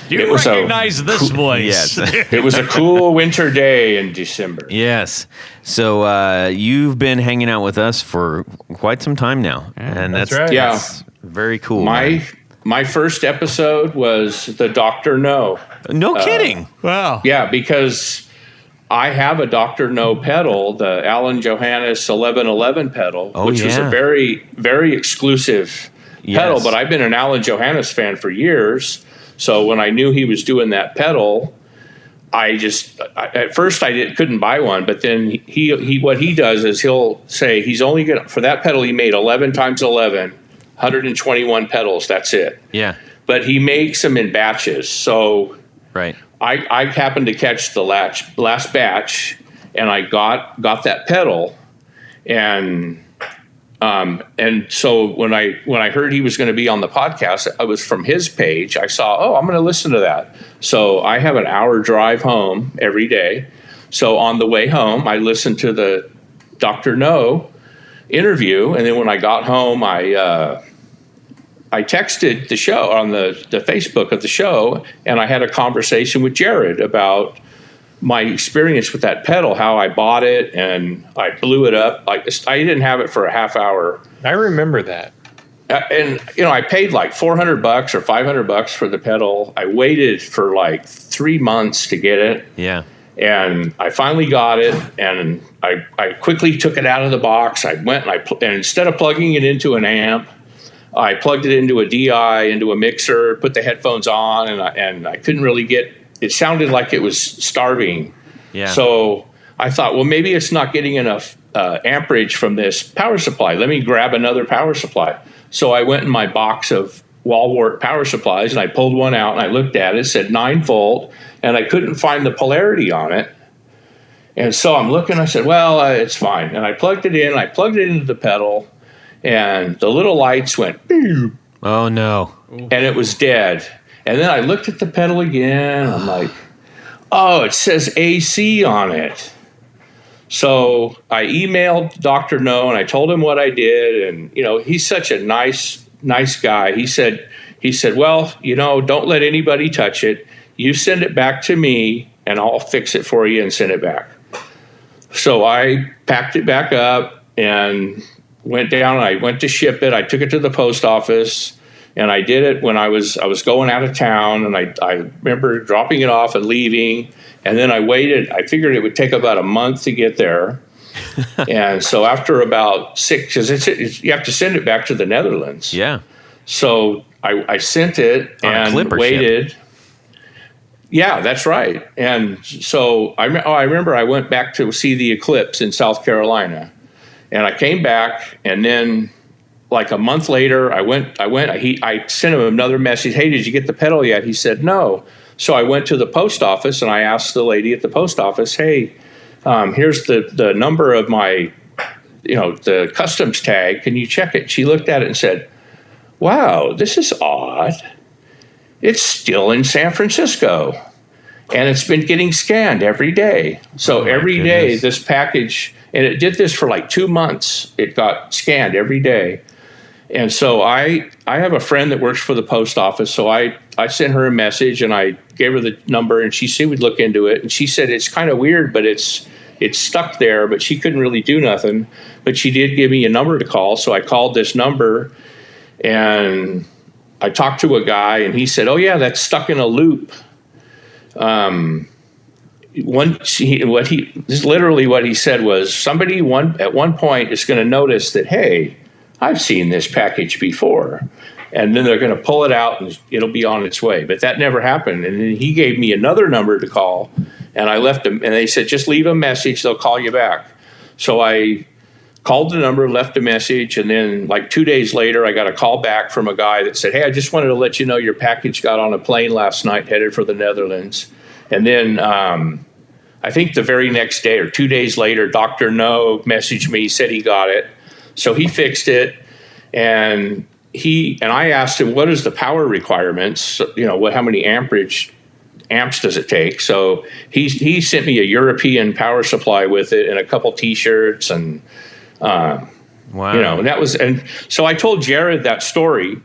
You recognize this voice. Yes. It was a cool winter day in December. Yes. So you've been hanging out with us for quite some time now. And that's right. Yeah. That's very cool. My first episode was the Dr. No. No kidding. Wow. Yeah, because I have a Dr. No pedal, the Alan Johannes 1111 pedal, which was a very, very exclusive pedal. But I've been an Alan Johannes fan for years. So when I knew he was doing that pedal, at first couldn't buy one. But then he what he does is he'll say he's only going to, for that pedal, he made 11 times 11, 121 pedals. That's it. Yeah. But he makes them in batches. So right. I happened to catch the last batch, and I got that pedal, and so when I heard he was going to be on the podcast, I was from his page. I saw, I'm going to listen to that. So I have an hour drive home every day. So on the way home, I listened to the Dr. No interview, and then when I got home, I texted the show on the Facebook of the show, and I had a conversation with Jared about my experience with that pedal, how I bought it, and I blew it up. I didn't have it for a half hour. I remember that. And, I paid like $400 or $500 for the pedal. I waited for like 3 months to get it. Yeah. And I finally got it, and I quickly took it out of the box. I went and instead of plugging it into an amp, I plugged it into a DI, into a mixer, put the headphones on, and I couldn't really it sounded like it was starving. Yeah. So I thought, well, maybe it's not getting enough amperage from this power supply. Let me grab another power supply. So I went in my box of wall wart power supplies, and I pulled one out and I looked at it. It said 9 volt, and I couldn't find the polarity on it. And so I'm looking. I said, well, it's fine. And I plugged it in. I plugged it into the pedal, and the little lights went, beep, Oh, no. and it was dead. And then I looked at the pedal again. I'm like, oh, it says AC on it. So I emailed Dr. No, and I told him what I did. And, you know, he's such a nice guy. He said, well, you know, don't let anybody touch it. You send it back to me, and I'll fix it for you and send it back. So I packed it back up and went down. And I went to ship it. I took it to the post office, and I did it when I was going out of town. And I remember dropping it off and leaving. And then I waited. I figured it would take about a month to get there. And so after about 6, because you have to send it back to the Netherlands. Yeah. So I sent it On a and clipper waited. ship. Yeah, that's right. And so I remember I went back to see the eclipse in South Carolina, and I came back, and then like a month later, I sent him another message. Hey, did you get the pedal yet? He said no. So I went to the post office, and I asked the lady at the post office, hey, here's the number of my, you know, the customs tag. Can you check it? She looked at it and said, wow, this is odd. It's still in San Francisco, and it's been getting scanned every day. So every day this package, and it did this for like 2 months. It got scanned every day. And so I have a friend that works for the post office. So I sent her a message, and I gave her the number, and she said we'd look into it. And she said it's kind of weird, but it's stuck there, but she couldn't really do nothing. But she did give me a number to call. So I called this number, and I talked to a guy, and he said, oh yeah, that's stuck in a loop. Literally what he said was somebody at one point is going to notice that, hey, I've seen this package before, and then they're going to pull it out and it'll be on its way. But that never happened. And then he gave me another number to call, and I left them, and they said, just leave a message. They'll call you back. So I called the number, left a message, and then like 2 days later, I got a call back from a guy that said, hey, I just wanted to let you know your package got on a plane last night headed for the Netherlands. And then I think the very next day or 2 days later, Dr. No messaged me, said he got it. So he fixed it, and I asked him, what is the power requirements? You know, how many amps does it take? So he sent me a European power supply with it and a couple T-shirts and Wow. you know, and so I told Jared that story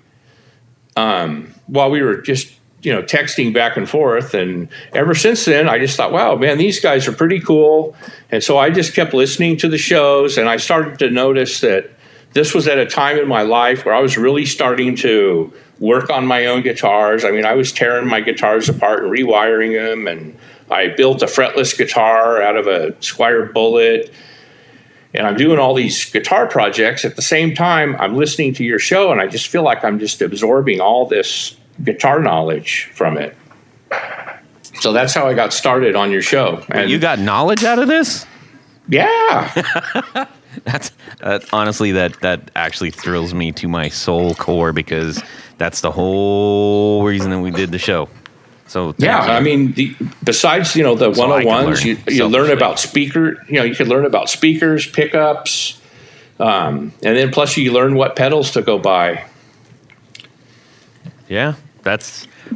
while we were just, you know, texting back and forth. And ever since then, I just thought, wow, man, these guys are pretty cool. And so I just kept listening to the shows, and I started to notice that this was at a time in my life where I was really starting to work on my own guitars. I mean, I was tearing my guitars apart and rewiring them, and I built a fretless guitar out of a Squire Bullet. And I'm doing all these guitar projects. At the same time, I'm listening to your show, and I just feel like I'm just absorbing all this guitar knowledge from it. So that's how I got started on your show. And You got knowledge out of this? yeah. That's honestly, that actually thrills me to my soul core, because that's the whole reason that we did the show. So Yeah, thank you. I mean, besides, you know, the So I can 101s, learn you learn selfishly. about you could learn about speakers, pickups, and then plus you learn what pedals to go buy. Yeah,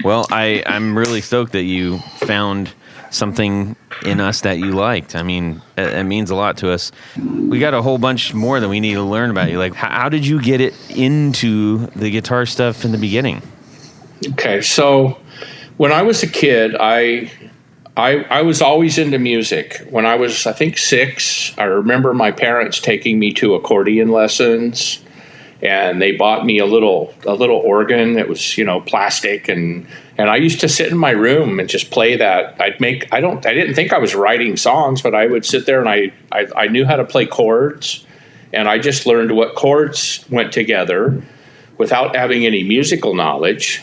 I'm really stoked that you found something in us that you liked. I mean, it means a lot to us. We got a whole bunch more that we need to learn about you. Like, how did you get it into the guitar stuff in the beginning? Okay, so when I was a kid, I was always into music. When I was, I think, 6, I remember my parents taking me to accordion lessons, and they bought me a little organ that was, you know, plastic, and I used to sit in my room and just play that. I didn't think I was writing songs, but I would sit there, and I knew how to play chords, and I just learned what chords went together without having any musical knowledge.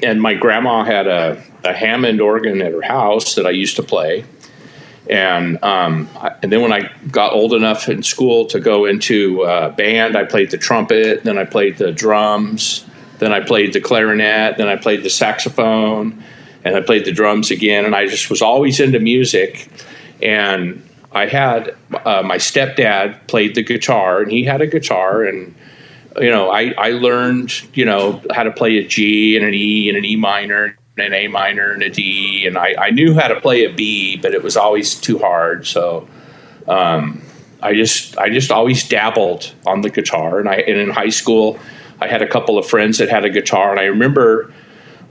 And my grandma had a Hammond organ at her house that I used to play. And then when I got old enough in school to go into band, I played the trumpet, then I played the drums, Then I played the clarinet. Then I played the saxophone, and I played the drums again. And I just was always into music. And I had my stepdad played the guitar, and he had a guitar. And, I learned, how to play a G and an E and an E minor, an A minor and a D. And I knew how to play a B, but it was always too hard. So I just always dabbled on the guitar. And in high school, I had a couple of friends that had a guitar. And I remember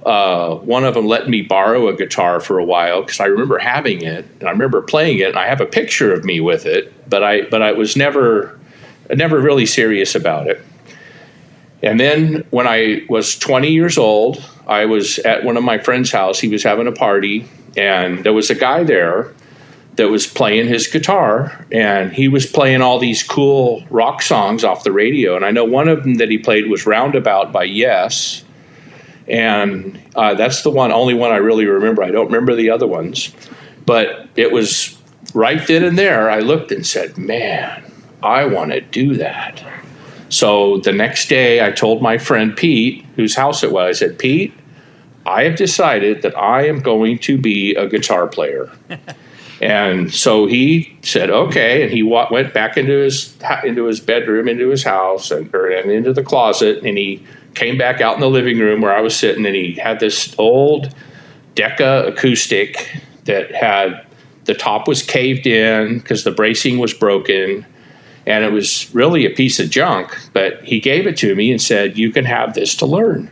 one of them let me borrow a guitar for a while because I remember having it and I remember playing it. And I have a picture of me with it, but I was never really serious about it. And then when I was 20 years old, I was at one of my friend's house. He was having a party, and there was a guy there that was playing his guitar, and he was playing all these cool rock songs off the radio. And I know one of them that he played was Roundabout by Yes. And that's the only one I really remember. I don't remember the other ones. But it was right then and there, I looked and said, man, I want to do that. So the next day I told my friend Pete, whose house it was, I said, Pete, I have decided that I am going to be a guitar player. And so he said, okay. And he went back into his bedroom, into his house, and into the closet. And he came back out in the living room where I was sitting, and he had this old Decca acoustic that had the top was caved in because the bracing was broken. And it was really a piece of junk, but he gave it to me and said, you can have this to learn.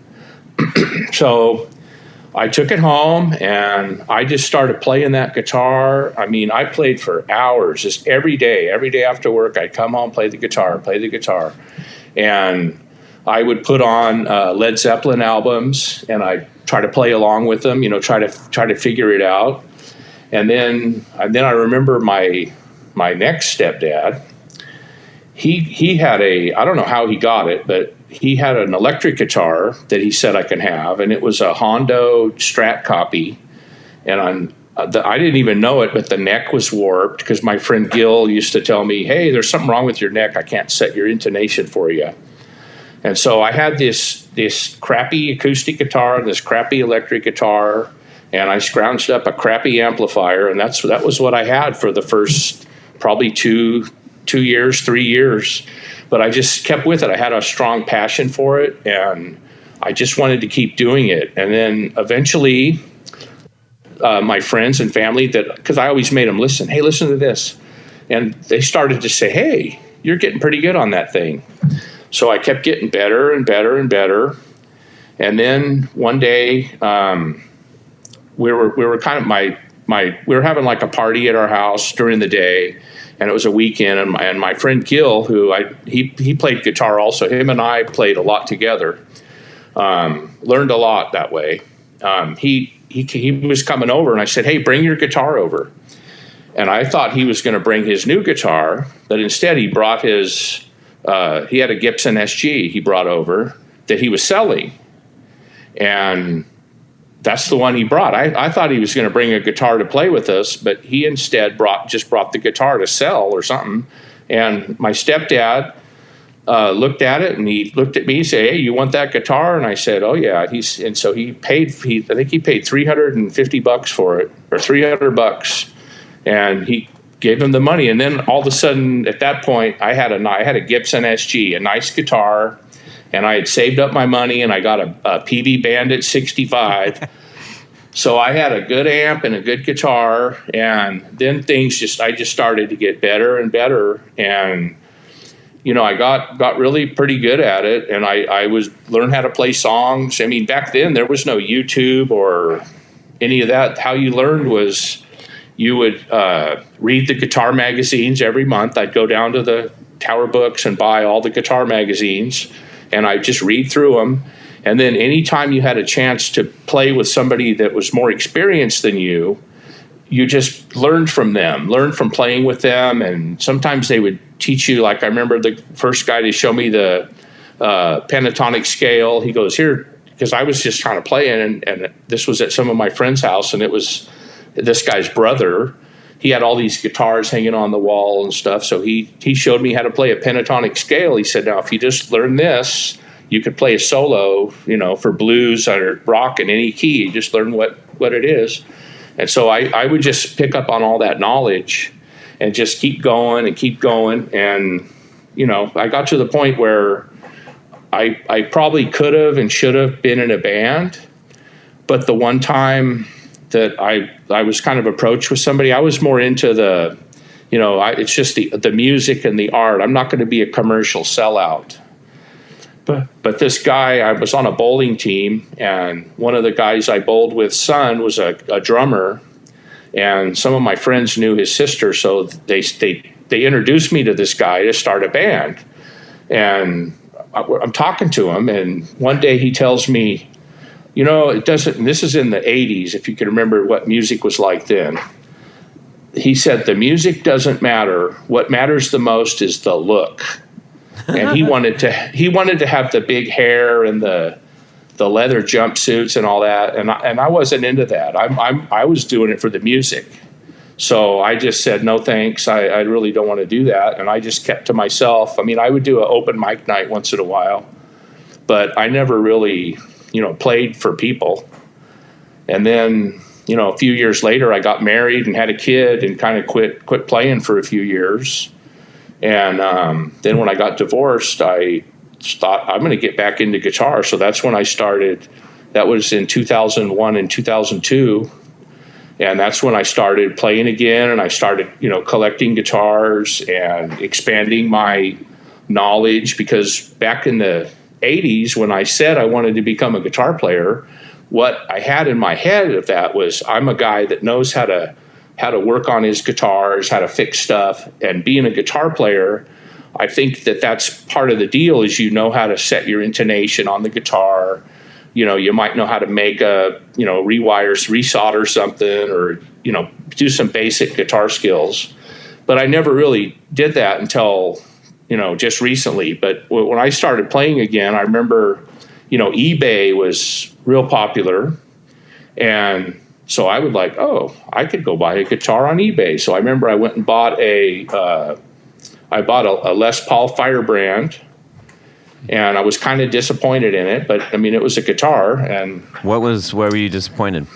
So I took it home and I just started playing that guitar. I mean, I played for hours, just every day after work, I'd come home, play the guitar. And I would put on Led Zeppelin albums and I'd try to play along with them, try to figure it out. And then I remember my next stepdad. He had I don't know how he got it, but he had an electric guitar that he said I can have, and it was a Hondo Strat copy. And I didn't even know it, but the neck was warped because my friend Gil used to tell me, hey, there's something wrong with your neck. I can't set your intonation for you. And so I had this crappy acoustic guitar and this crappy electric guitar, and I scrounged up a crappy amplifier, and that was what I had for the first probably 3 years, but I just kept with it. I had a strong passion for it, and I just wanted to keep doing it. And then eventually, my friends and family, because I always made them listen, hey, listen to this. And they started to say, hey, you're getting pretty good on that thing. So I kept getting better and better and better. And then one day, we were kind of we were having like a party at our house during the day. And it was a weekend, and my friend Gil, he played guitar also. Him and I played a lot together. Learned a lot that way. He was coming over, and I said, "Hey, bring your guitar over." And I thought he was going to bring his new guitar, but instead he brought his. He had a Gibson SG he brought over that he was selling, and that's the one he brought. I thought he was going to bring a guitar to play with us, but he instead brought the guitar to sell or something. And my stepdad looked at it, and he looked at me and said, hey, you want that guitar? And I said, oh, yeah. And so I think he paid $350 for it, or $300. And he gave him the money. And then all of a sudden, at that point, I had a Gibson SG, a nice guitar. And I had saved up my money, and I got a PB Bandit 65. So I had a good amp and a good guitar, and then I just started to get better and better. And, I got really pretty good at it, and I learned how to play songs. I mean, back then there was no YouTube or any of that. How you learned was you would read the guitar magazines every month. I'd go down to the Tower Books and buy all the guitar magazines. And I just read through them. And then anytime you had a chance to play with somebody that was more experienced than you just learned from them, learned from playing with them. And sometimes they would teach you, like I remember the first guy to show me the pentatonic scale. He goes, here, because I was just trying to play it. And this was at some of my friend's house, and it was this guy's brother. He had all these guitars hanging on the wall and stuff. So he showed me how to play a pentatonic scale. He said, now, if you just learn this, you could play a solo, for blues or rock in any key. You just learn what it is. And so I would just pick up on all that knowledge and just keep going. And, I got to the point where I probably could have and should have been in a band. But the one time that I was kind of approached with somebody, I was more into the, it's just the music and the art. I'm not going to be a commercial sellout. But this guy, I was on a bowling team, and one of the guys I bowled with, son, was a drummer, and some of my friends knew his sister, so they introduced me to this guy to start a band. And I'm talking to him, and one day he tells me, it doesn't. This is in the '80s, if you can remember what music was like then. He said, the music doesn't matter. What matters the most is the look. And he wanted to have the big hair and the leather jumpsuits and all that, and I wasn't into that. I was doing it for the music. So I just said, no thanks. I really don't want to do that, and I just kept to myself. I mean, I would do an open mic night once in a while, but I never really, played for people. And then, a few years later, I got married and had a kid and kind of quit playing for a few years. And then when I got divorced, I thought I'm going to get back into guitar. So that's when I started. That was in 2001 and 2002. And that's when I started playing again. And I started, collecting guitars and expanding my knowledge. Because back in the 80s, when I said I wanted to become a guitar player, what I had in my head of that was I'm a guy that knows how to work on his guitars, how to fix stuff. And being a guitar player, I think that's part of the deal is how to set your intonation on the guitar. You might know how to make resolder something or, do some basic guitar skills. But I never really did that until, just recently. But when I started playing again, I remember, eBay was real popular. And so I would I could go buy a guitar on eBay. So I remember I went and bought a Les Paul Firebrand, and I was kind of disappointed in it, but I mean, it was a guitar. And why were you disappointed?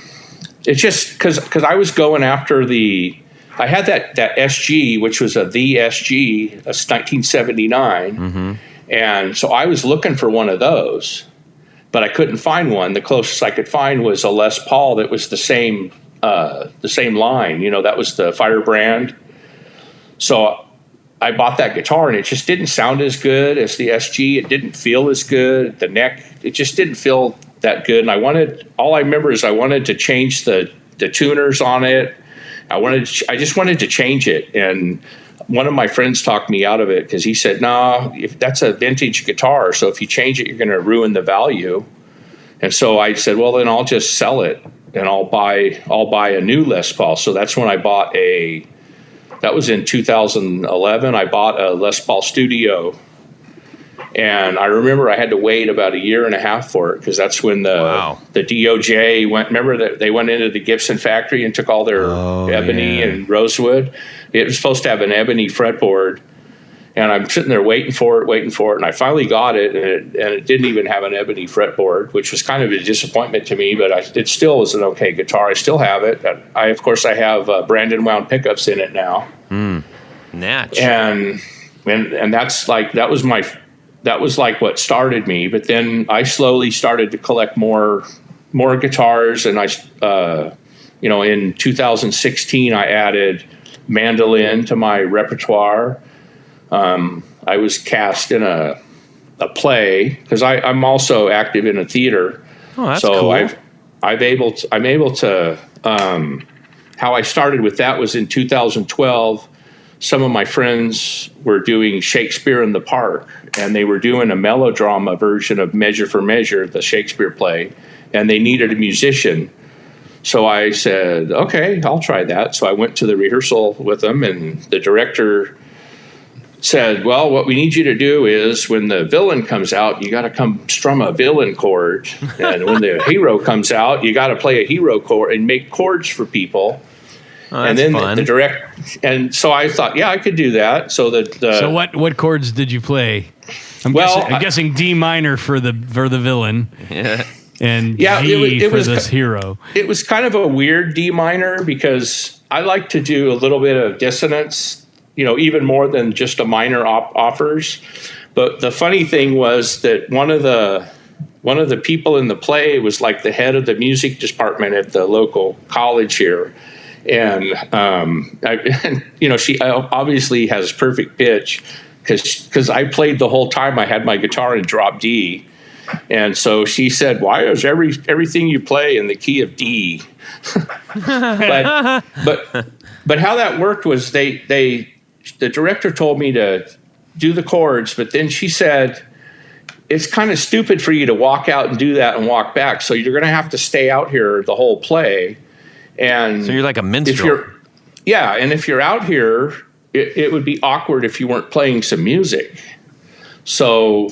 It's just because I was going after I had that SG, which was the SG, a 1979. Mm-hmm. And so I was looking for one of those, but I couldn't find one. The closest I could find was a Les Paul that was the same line. That was the Firebrand. So I bought that guitar, and it just didn't sound as good as the SG. It didn't feel as good. The neck, it just didn't feel that good. And all I remember is I wanted to change the tuners on it. I just wanted to change it. And one of my friends talked me out of it because he said, no, if that's a vintage guitar, so if you change it, you're going to ruin the value. And so I said, well, then I'll just sell it and I'll buy a new Les Paul. So that's when I bought that was in 2011. I bought a Les Paul Studio. And I remember I had to wait about a year and a half for it because that's when the DOJ went. Remember that they went into the Gibson factory and took all their ebony and rosewood. It was supposed to have an ebony fretboard, and I'm sitting there waiting for it, and I finally got it, and it didn't even have an ebony fretboard, which was kind of a disappointment to me. But it still was an okay guitar. I still have it. I have Brandon wound pickups in it now. Natch. And that was like what started me. But then I slowly started to collect more guitars, and in 2016 I added mandolin to my repertoire. I was cast in a play because I'm also active in a theater. Oh, that's cool. I'm able to. How I started with that was in 2012. Some of my friends were doing Shakespeare in the Park, and they were doing a melodrama version of Measure for Measure, the Shakespeare play, and they needed a musician. So I said, okay, I'll try that. So I went to the rehearsal with them, and the director said, well, what we need you to do is when the villain comes out, you got to come strum a villain chord. And when the hero comes out, you got to play a hero chord and make chords for people. Oh, and then and so I thought, yeah, I could do that. So so what chords did you play? I'm guessing D minor for the villain. Yeah. And Yeah, G it for was this hero. It was kind of a weird D minor because I like to do a little bit of dissonance, even more than just a minor offers. But the funny thing was that one of the people in the play was like the head of the music department at the local college here. And, she obviously has perfect pitch because I played the whole time. I had my guitar in drop D. And so she said, "Why is everything you play in the key of D?" but how that worked was the director told me to do the chords, but then she said, "It's kind of stupid for you to walk out and do that and walk back. So you're going to have to stay out here the whole play." And so you're like a minstrel. And if you're out here, it would be awkward if you weren't playing some music. So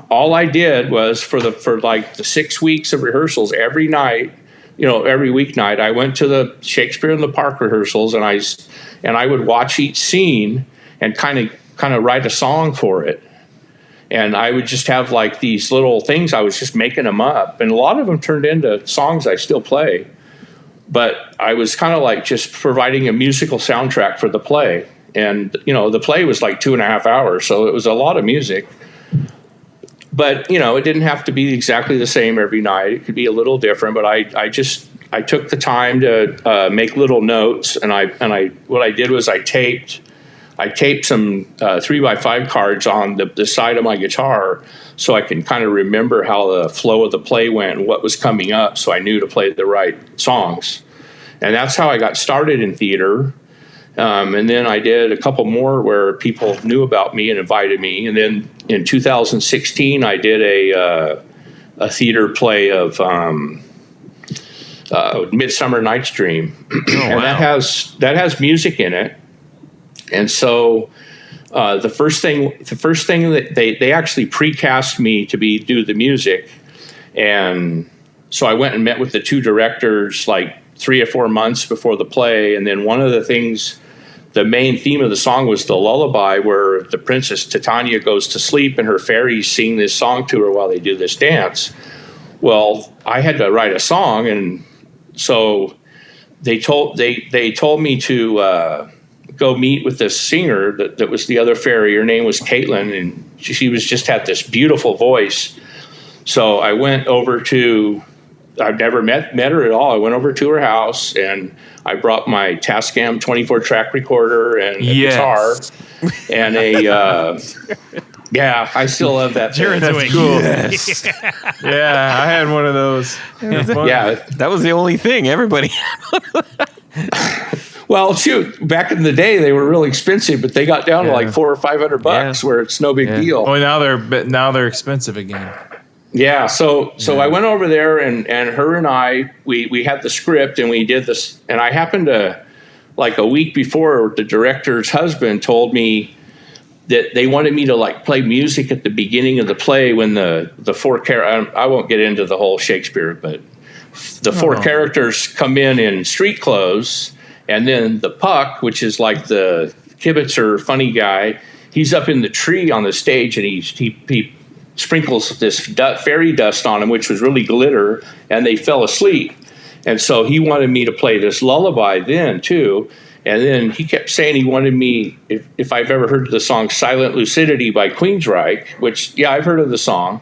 all I did was for like the 6 weeks of rehearsals every night, every weeknight, I went to the Shakespeare in the Park rehearsals and I would watch each scene and kind of write a song for it. And I would just have like these little things. I was just making them up, and a lot of them turned into songs I still play. But I was kind of like just providing a musical soundtrack for the play. And, the play was like 2.5 hours, so it was a lot of music. But, it didn't have to be exactly the same every night. It could be a little different, but I took the time to make little notes, and what I did was I taped some 3x5 cards on the side of my guitar so I can kind of remember how the flow of the play went and what was coming up, so I knew to play the right songs. And that's how I got started in theater. And then I did a couple more where people knew about me and invited me. And then in 2016, I did a theater play of Midsummer Night's Dream. And that has music in it. And so the first thing that they actually precast me to do the music. And so I went and met with the two directors like 3 or 4 months before the play. And then one of the things, the main theme of the song was the lullaby where the Princess Titania goes to sleep and her fairies sing this song to her while they do this dance. Well, I had to write a song, and so they told me to go meet with this singer that was the other fairy. Her name was Caitlin, and she was just had this beautiful voice. So I went over to, I've never met her at all. I went over to her house and I brought my Tascam 24-track recorder and a guitar and I still love that. That's cool. Yes. Yeah, I had one of those. Yeah, that was the only thing everybody. Well, shoot, back in the day they were really expensive, but they got down to like $400 or $500 where it's no big deal. Oh, now they're expensive again. Yeah, so I went over there and her and I we had the script and we did this, and I happened to, like a week before, the director's husband told me that they wanted me to like play music at the beginning of the play when the four characters, I won't get into the whole Shakespeare, but the four characters come in street clothes, and then the Puck, which is like the kibitzer funny guy, he's up in the tree on the stage and he sprinkles this fairy dust on them, which was really glitter, and they fell asleep. And so he wanted me to play this lullaby then too. And then he kept saying he wanted me, if I've ever heard the song Silent Lucidity by Queensryche, which, yeah, I've heard of the song.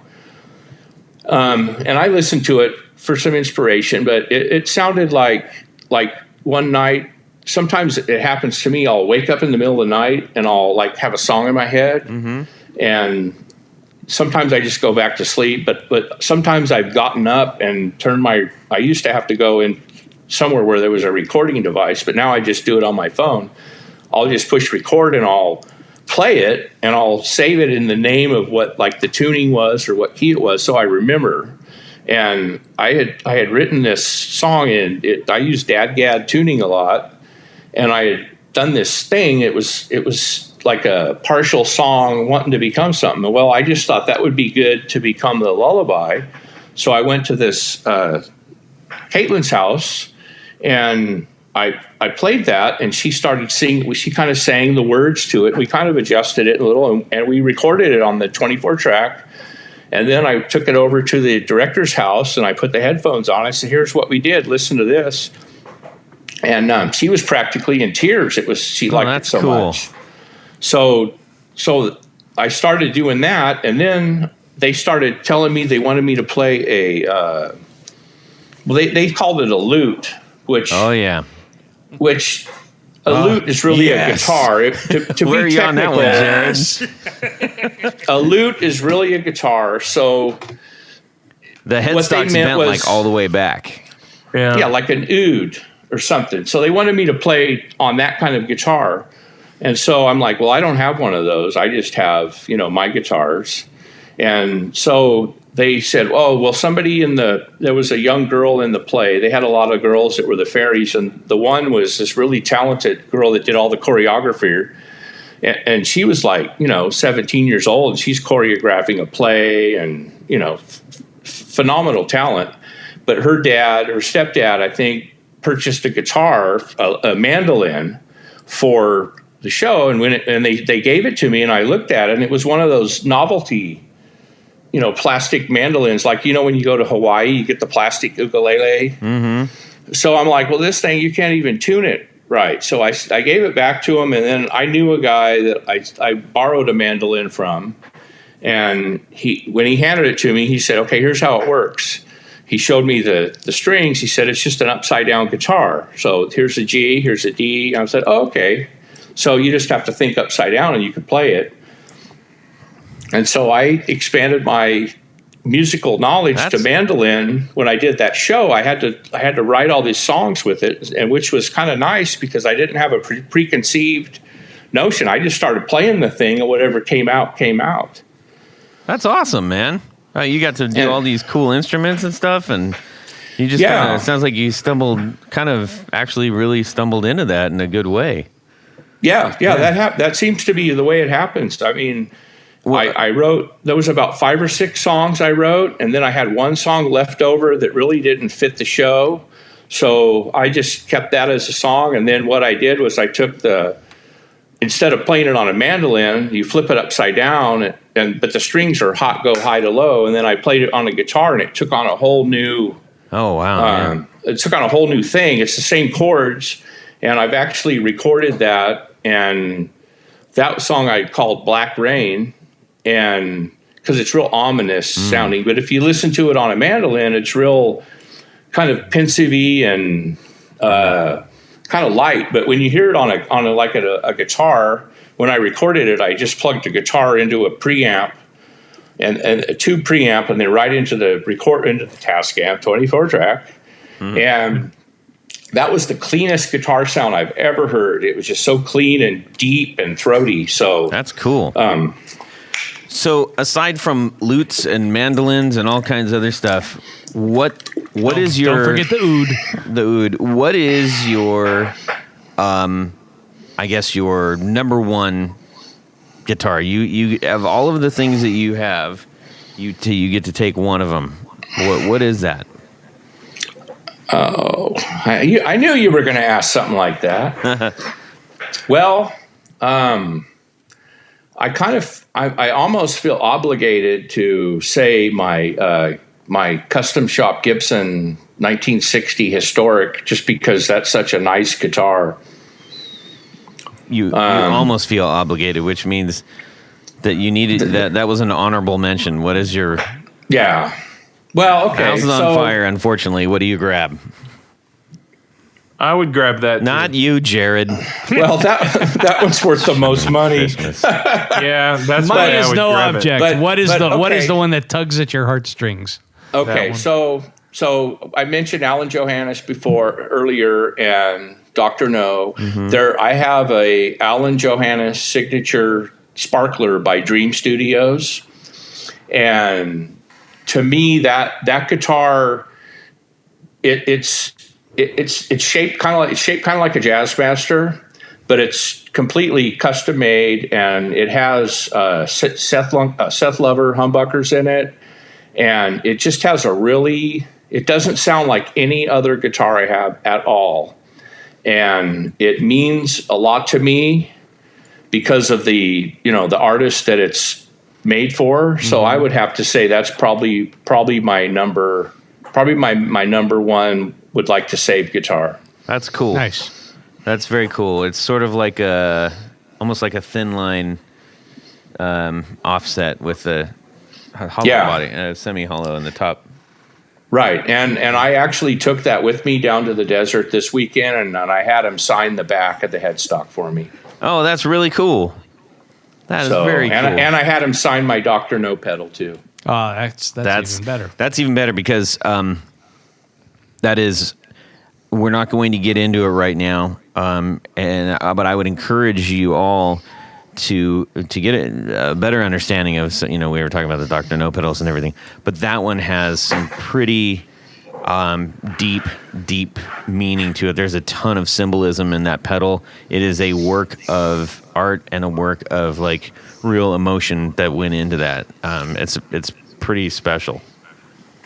And I listened to it for some inspiration, but it sounded like one night, sometimes it happens to me, I'll wake up in the middle of the night and I'll like have a song in my head. Mm-hmm. And sometimes I just go back to sleep, but sometimes I've gotten up and I used to have to go in somewhere where there was a recording device, but now I just do it on my phone. I'll just push record and I'll play it and I'll save it in the name of what like the tuning was or what key it was, so I remember. And I had written this song and I used DADGAD tuning a lot, and I had done this thing. It was like a partial song wanting to become something. Well, I just thought that would be good to become the lullaby. So I went to this Caitlin's house and I played that, and she started singing. She kind of sang the words to it. We kind of adjusted it a little, and we recorded it on the 24 track. And then I took it over to the director's house, and I put the headphones on. I said, "Here's what we did. Listen to this." And she was practically in tears. She liked it so much. So I started doing that, and then they started telling me they wanted me to play they called it a lute, which which a lute is really a guitar. To Where be are you on that one, Jared? A lute is really a guitar. So the headstock's bent like all the way back. Yeah, like an oud or something. So they wanted me to play on that kind of guitar. And so I'm like, well, I don't have one of those. I just have, my guitars. And so they said, oh, well, there was a young girl in the play. They had a lot of girls that were the fairies. And the one was this really talented girl that did all the choreography. And she was like, 17 years old. And she's choreographing a play and, phenomenal talent. But her stepdad, I think, purchased a guitar, a mandolin for the show, and they gave it to me, and I looked at it, and it was one of those novelty, plastic mandolins, like when you go to Hawaii, you get the plastic ukulele. Mm-hmm. So I'm like, well, this thing, you can't even tune it right. So I gave it back to him, and then I knew a guy that I borrowed a mandolin from, and when he handed it to me, he said, okay, here's how it works. He showed me the strings. He said, it's just an upside down guitar. So here's a G, here's a D. I said, oh, okay. So you just have to think upside down and you can play it. And so I expanded my musical knowledge to mandolin. When I did that show, I had to write all these songs with it, and which was kind of nice because I didn't have a preconceived notion. I just started playing the thing, and whatever came out, came out. That's awesome, man. You got to do all these cool instruments and stuff, and you just it sounds like you actually really stumbled into that in a good way. Yeah. That seems to be the way it happens. I mean, I wrote, there was about 5 or 6 songs I wrote, and then I had one song left over that really didn't fit the show. So I just kept that as a song. And then what I did was I took instead of playing it on a mandolin, you flip it upside down, but the strings are go high to low. And then I played it on a guitar, and it took on a whole new. Oh wow! It took on a whole new thing. It's the same chords, and I've actually recorded that. And that song I called Black Rain, and because it's real ominous sounding. But if you listen to it on a mandolin, it's real kind of pensive-y and kind of light. But when you hear it on a guitar, when I recorded it, I just plugged the guitar into a preamp and a tube preamp, and then right into the Tascam 24 track, and that was the cleanest guitar sound I've ever heard. It was just so clean and deep and throaty. So that's cool. So aside from lutes and mandolins and all kinds of other stuff, what is your? Don't forget the oud. The oud. What is your? I guess your number one guitar. You have all of the things that you have. You get to take one of them. What is that? Oh, I knew you were going to ask something like that. Well, I almost feel obligated to say my custom shop Gibson 1960 historic, just because that's such a nice guitar. You almost feel obligated, which means that you needed that was an honorable mention. What is your? Yeah. Well, okay. House is on fire. Unfortunately, what do you grab? I would grab that. Not you, Jared. Well, that one's worth the most money. Yeah, that's money why is I would no grab object. it. What is the one that tugs at your heartstrings? Okay, so I mentioned Alan Johannes earlier, and Dr. No. Mm-hmm. I have a Alan Johannes signature sparkler by Dream Studios, and to me that guitar, it's shaped kind of like a Jazzmaster, but it's completely custom made, and it has Seth Lover humbuckers in it, and it just has it doesn't sound like any other guitar I have at all. and it means a lot to me because of the artist that it's made for. So I would have to say that's probably my number one would like to save guitar. That's cool. Nice. That's very cool. It's sort of like almost like a thin line offset with the hollow body, semi-hollow in the top. Right, and I actually took that with me down to the desert this weekend, and I had him sign the back of the headstock for me. Oh, that's really cool. That is very cool. And I had him sign my Dr. No pedal too. Oh, that's even better. That's even better because that is, we're not going to get into it right now, but I would encourage you all to get a better understanding of, we were talking about the Dr. No pedals and everything, but that one has some pretty deep meaning to it. There's a ton of symbolism in that pedal. It is a work of art and a work of like real emotion that went into that. It's pretty special.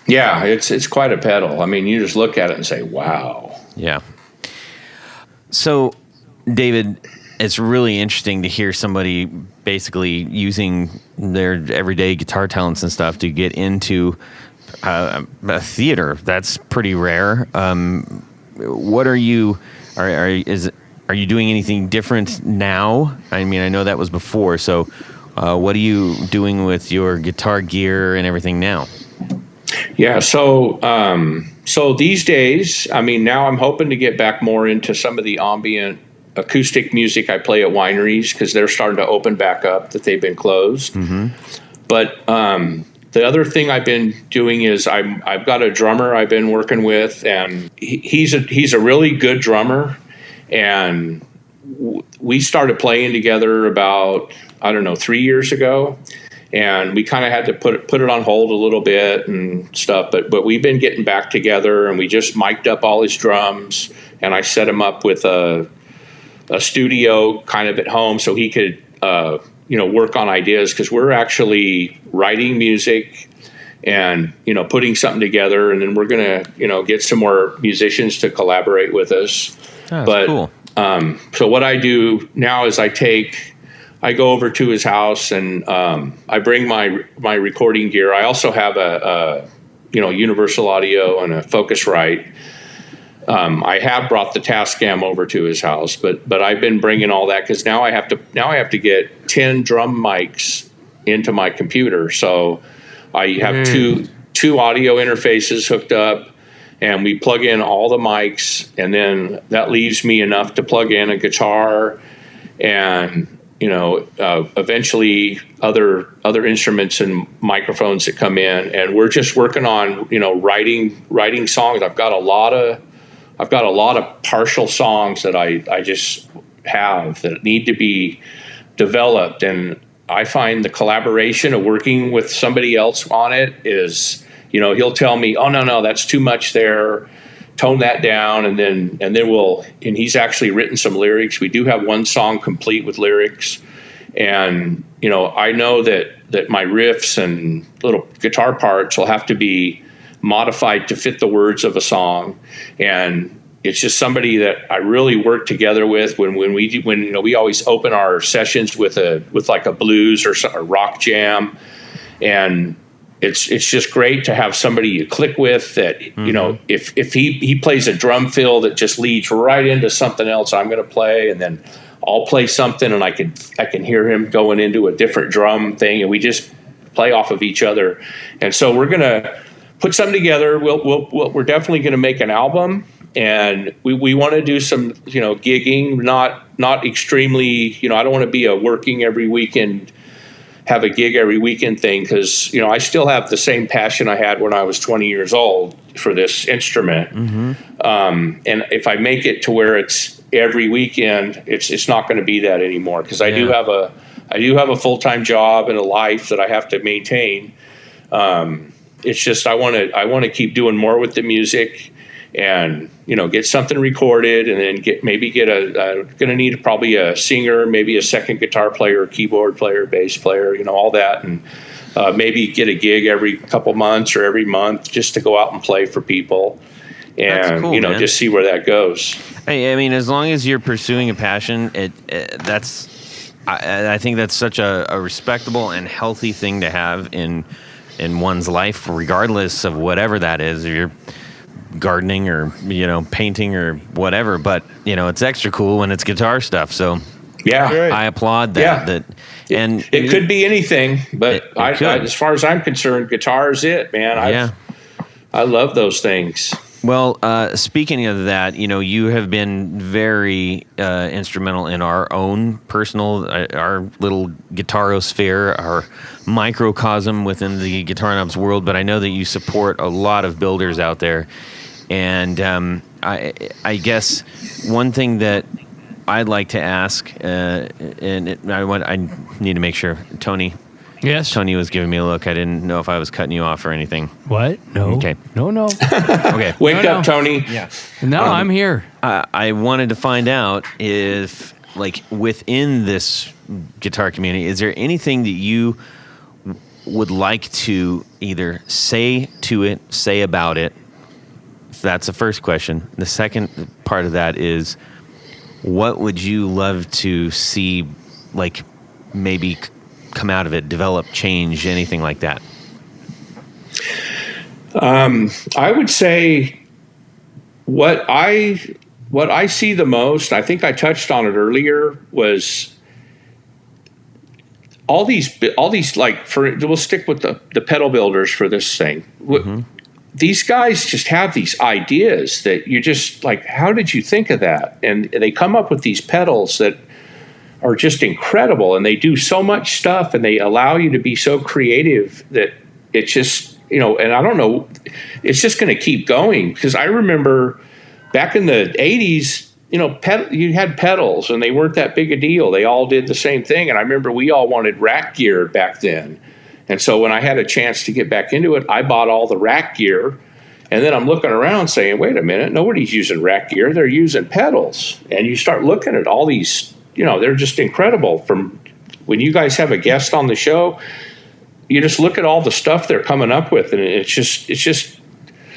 Yeah, it's quite a pedal. I mean, you just look at it and say, wow. Yeah. So, David, it's really interesting to hear somebody basically using their everyday guitar talents and stuff to get into a theater. That's pretty rare. What are you doing anything different now? I mean, I know that was before. So, what are you doing with your guitar gear and everything now? Yeah. So these days, I mean, now I'm hoping to get back more into some of the ambient acoustic music I play at wineries because they're starting to open back up that they've been closed. Mm-hmm. But the other thing I've been doing is I've got a drummer I've been working with, and he's a really good drummer, and we started playing together about 3 years ago, and we kind of had to put it on hold a little bit and stuff, but we've been getting back together, and we just mic'd up all his drums, and I set him up with a studio kind of at home so he could work on ideas, because we're actually writing music and putting something together, and then we're gonna get some more musicians to collaborate with us. Oh, that's cool. So what I do now is I go over to his house, and I bring my recording gear. I also have a Universal Audio and a Focusrite. I have brought the Tascam over to his house, but I've been bringing all that because now I have to get 10 drum mics into my computer. So I have two audio interfaces hooked up, and we plug in all the mics, and then that leaves me enough to plug in a guitar and eventually other instruments and microphones that come in, and we're just working on writing songs. I've got a lot of partial songs that I just have that need to be developed, and I find the collaboration of working with somebody else on it is, he'll tell me, oh no, that's too much there, tone that down, and then and he's actually written some lyrics. We do have one song complete with lyrics, and I know that my riffs and little guitar parts will have to be modified to fit the words of a song, and it's just somebody that I really work together with when we always open our sessions with like a blues or a rock jam, and it's just great to have somebody you click with that, if he plays a drum fill that just leads right into something else I'm going to play, and then I'll play something and I can hear him going into a different drum thing, and we just play off of each other. And so we're going to put something together. We're definitely going to make an album, and we want to do some, gigging, not extremely, I don't want to be a working every weekend, have a gig every weekend thing, because I still have the same passion I had when I was 20 years old for this instrument. Mm-hmm. And if I make it to where it's every weekend, it's not going to be that anymore, because I do have a full-time job and a life that I have to maintain. It's just I want to keep doing more with the music, and get something recorded, and then going to need probably a singer, maybe a second guitar player, keyboard player, bass player, all that, and maybe get a gig every couple months or every month just to go out and play for people. and cool, man. just see where that goes. I mean, as long as you're pursuing a passion, I think that's such a respectable and healthy thing to have in one's life, regardless of whatever that is. If you're gardening or painting or whatever, but it's extra cool when it's guitar stuff. So Yeah, I applaud that. Yeah. And it could be anything, but it could. as far as I'm concerned, guitar is it, man. I love those things. Well, speaking of that, you have been very instrumental in our own personal, our little guitarosphere, our microcosm within the Guitar Knobs world. But I know that you support a lot of builders out there, and I guess one thing that I'd like to ask, I need to make sure, Tony. Yes. Tony was giving me a look. I didn't know if I was cutting you off or anything. What? No. Okay. No. Okay. Wake up, Tony. Yeah. No, I'm here. I wanted to find out if, within this guitar community, is there anything that you would like to either say about it? That's the first question. The second part of that is, what would you love to see, maybe come out of it, develop, change, anything like that? I would say what I see the most, I think I touched on it earlier, was all these we'll stick with the pedal builders for this thing. Mm-hmm. These guys just have these ideas that you just how did you think of that? And they come up with these pedals that are just incredible, and they do so much stuff, and they allow you to be so creative that it's just, and I don't know, it's just going to keep going. Because I remember back in the 80s, you had pedals, and they weren't that big a deal. They all did the same thing. And I remember we all wanted rack gear back then. And so when I had a chance to get back into it, I bought all the rack gear. And then I'm looking around saying, wait a minute, nobody's using rack gear. They're using pedals. And you start looking at all these, they're just incredible. From when you guys have a guest on the show, you just look at all the stuff they're coming up with, and it's just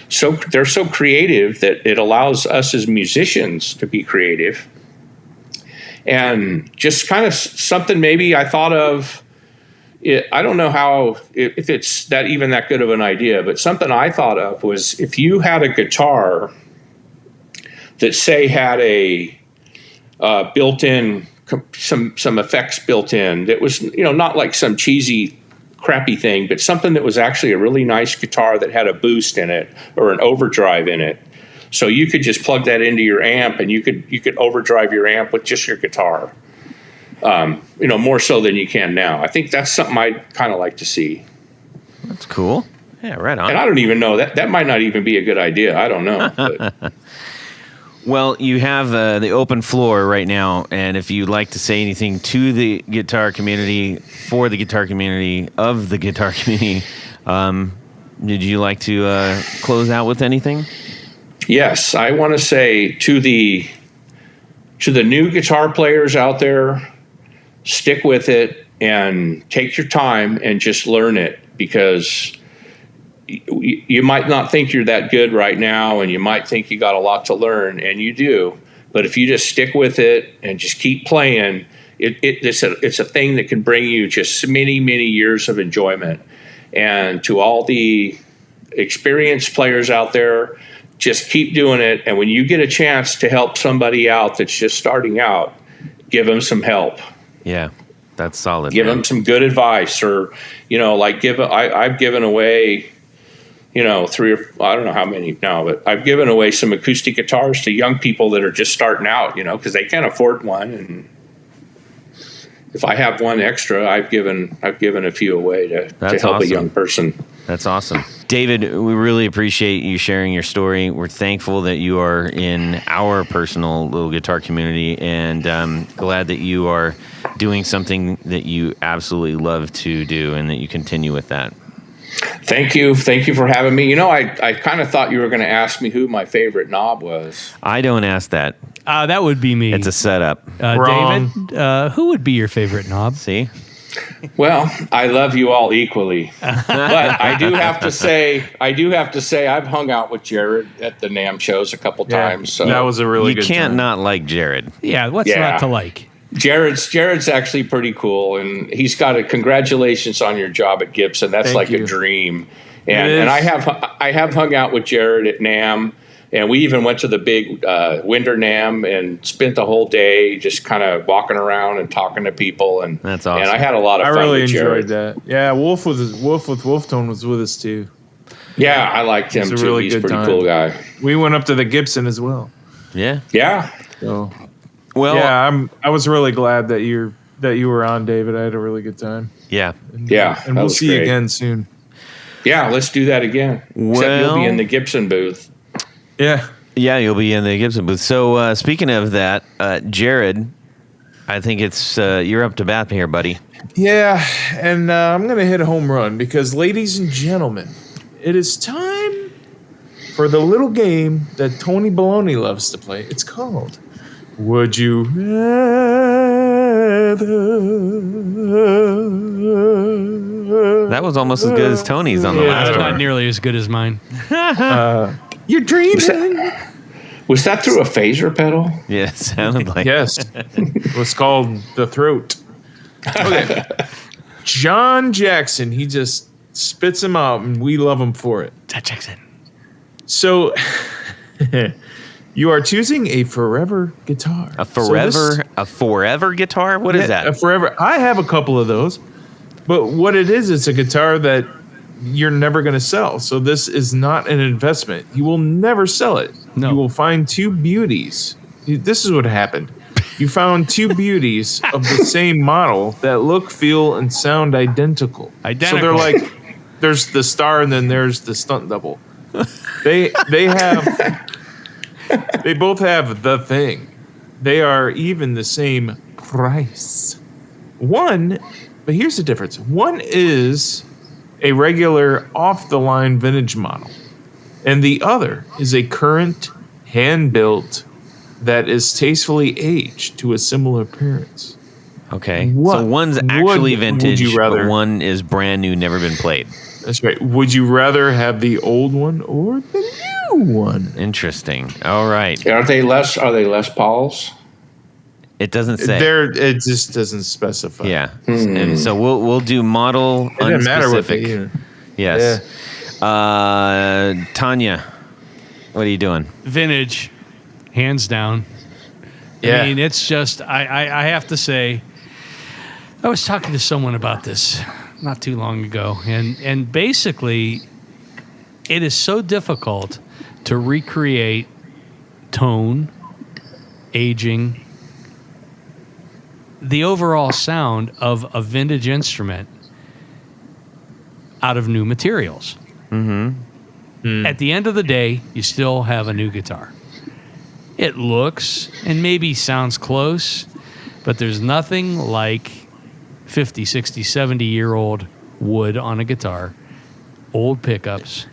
so they're so creative that it allows us as musicians to be creative. And just kind of something maybe I thought of. I don't know if it's even that good of an idea, but something I thought of was, if you had a guitar that, say, had a built-in, some effects built in, that was not like some cheesy crappy thing, but something that was actually a really nice guitar that had a boost in it or an overdrive in it, so you could just plug that into your amp and you could overdrive your amp with just your guitar, more so than you can now. I think that's something I'd kind of like to see. That's cool. Yeah, right on. And I don't even know, that might not even be a good idea. I don't know. But. Well, you have the open floor right now, and if you'd like to say anything to the guitar community, for the guitar community, of the guitar community, did you like to close out with anything? Yes, I want to say to the new guitar players out there, stick with it and take your time and just learn it, because you might not think you're that good right now, and you might think you got a lot to learn, and you do. But if you just stick with it and just keep playing, it's a thing that can bring you just many, many years of enjoyment. And to all the experienced players out there, just keep doing it. And when you get a chance to help somebody out that's just starting out, give them some help. Yeah, that's solid. Give them some good advice, or I've given away, 3 or I don't know how many now, but I've given away some acoustic guitars to young people that are just starting out, because they can't afford one. And if I have one extra, I've given a few away to help a young person. That's awesome. David, we really appreciate you sharing your story. We're thankful that you are in our personal little guitar community, and glad that you are doing something that you absolutely love to do, and that you continue with that. Thank you for having me. I kind of thought you were going to ask me who my favorite knob was. I don't ask that. That would be me. It's a setup. David, who would be your favorite knob? See? Well, I love you all equally, but I do have to say, I've hung out with Jared at the NAMM shows a couple times. So that was a really You good can't time. not like Jared. Yeah, what's Yeah. not to like? Jared's actually pretty cool, and he's got a congratulations on your job at Gibson. That's Thank like you. a dream. It And is. I have hung out with Jared at NAMM, and we even went to the big Winter NAMM and spent the whole day just kind of walking around and talking to people. And That's awesome. And I had a lot of I fun really with enjoyed Jared. that. Yeah, Wolf with Wolftone was with us too. Yeah, I liked him It's a too. really He's a good pretty time. cool guy. We went up to the Gibson as well. Yeah. Yeah. So Well, yeah, I was really glad that you were on, David. I had a really good time. yeah. Yeah. And that we'll was see you great. again soon. Yeah, let's do that again. Except you'll Well- be in the Gibson booth. Yeah. Yeah, you'll be in the Gibson booth. So speaking of that, Jared, I think it's you're up to bat here, buddy. Yeah, and I'm going to hit a home run because, ladies and gentlemen, it is time for the little game that Tony Baloney loves to play. It's called Would You Rather? That was almost as good as Tony's on the Yeah. last That's one. not nearly as good as mine. You're dreaming. Was that through a phaser pedal? Yeah, it sounded like. Yes. It was called The Throat. Okay. John Jackson, he just spits him out, and we love him for it. Jackson. So, you are choosing a forever guitar. A forever guitar? What is that? A forever. I have a couple of those, but what it is, it's a guitar that you're never going to sell. So this is not an investment. You will never sell it. No. You will find two beauties. This is what happened. You found two beauties of the same model that look, feel, and sound identical. Identical. So they're like, there's the star and then there's the stunt double. They both have the thing. They are even the same price. One, but here's the difference. One is a regular off-the-line vintage model, and the other is a current hand-built that is tastefully aged to a similar appearance. Okay. What So one's would- actually would vintage, you rather- but one is brand new, never been played. That's right. Would you rather have the old one or the new one? Interesting. All right. Are they Les Pauls? It doesn't say. It just doesn't specify. Yeah. And so we'll do model It doesn't matter what they unspecific. Yes. Tanya, what are you doing? Vintage, hands down. Yeah. I mean, it's just, I have to say, I was talking to someone about this not too long ago, and basically, it is so difficult to recreate tone, aging, the overall sound of a vintage instrument out of new materials. At the end of the day, you still have a new guitar. It looks and maybe sounds close, but there's nothing like 50, 60, 70-year-old wood on a guitar, old pickups.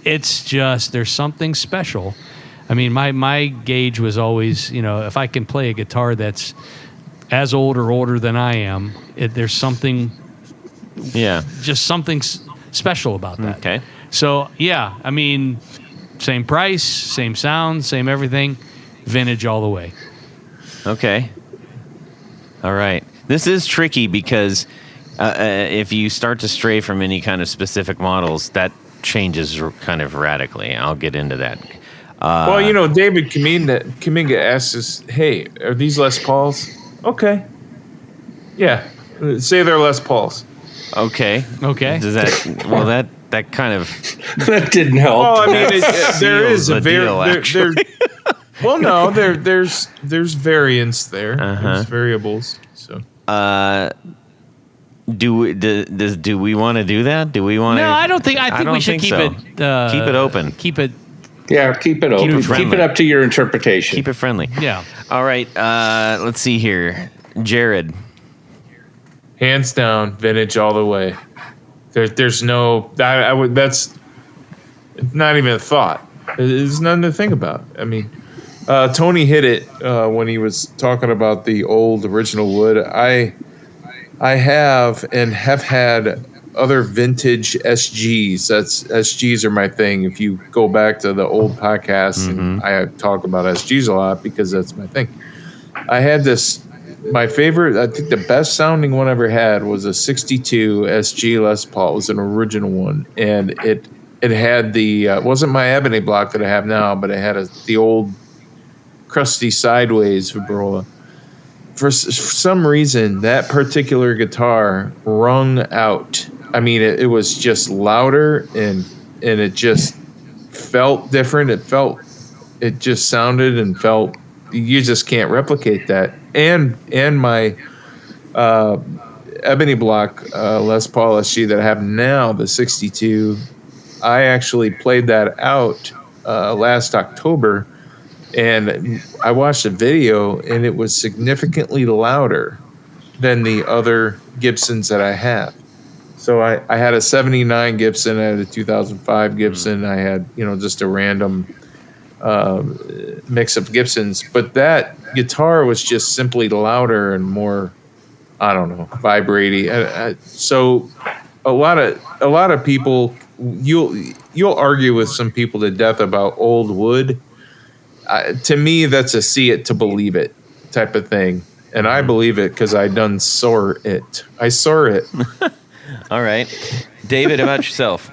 It's just, there's something special. I mean, my gauge was always, if I can play a guitar that's as old or older than I am, there's something, Yeah. just something special about that. Okay. So, yeah, I mean, same price, same sound, same everything, vintage all the way. Okay. All right. This is tricky because if you start to stray from any kind of specific models, that changes kind of radically. I'll get into that. Well, David Kamminga asks us, hey, are these Les Pauls? Okay. Yeah. Say they're Les Pauls. Okay. Okay. Does that? Well, that kind of. That didn't help. Well, I mean, there seals is the a very. deal, Well, no, there's variance there. Uh-huh. There's variables. So Do we want to do that? Do we want to? No, I don't think. I think we should keep so. it. Keep it open. Keep it. Yeah, keep it open. friendly. Keep it up to your interpretation. Keep it friendly. Yeah. All right. Let's see here, Jared. hands down, vintage all the way. There's no. I would. That's not even a thought. There's nothing to think about. I mean, Tony hit it when he was talking about the old original wood. I have had other vintage SGs. SGs are my thing. If you go back to the old podcasts, and I talk about SGs a lot because that's my thing. I had this. My favorite, I think the best sounding one I ever had was a 62 SG Les Paul. It was an original one, and it had the it wasn't my ebony block that I have now, but it had the old crusty sideways vibrola. For some reason, that particular guitar rung out. I mean, it was just louder, and it just felt different. It just sounded and felt. You just can't replicate that. And my ebony block Les Paul SG that I have now, the 62, I actually played that out last October, and I watched a video, and it was significantly louder than the other Gibsons that I have. So I had a 79 Gibson, I had a 2005 Gibson, I had just a random mix of Gibsons, but that guitar was just simply louder and more, I don't know, vibrating. So a lot of people, you'll argue with some people to death about old wood. To me, that's a see it to believe it type of thing, and I believe it because I done saw it. I saw it. All right, David, how about yourself?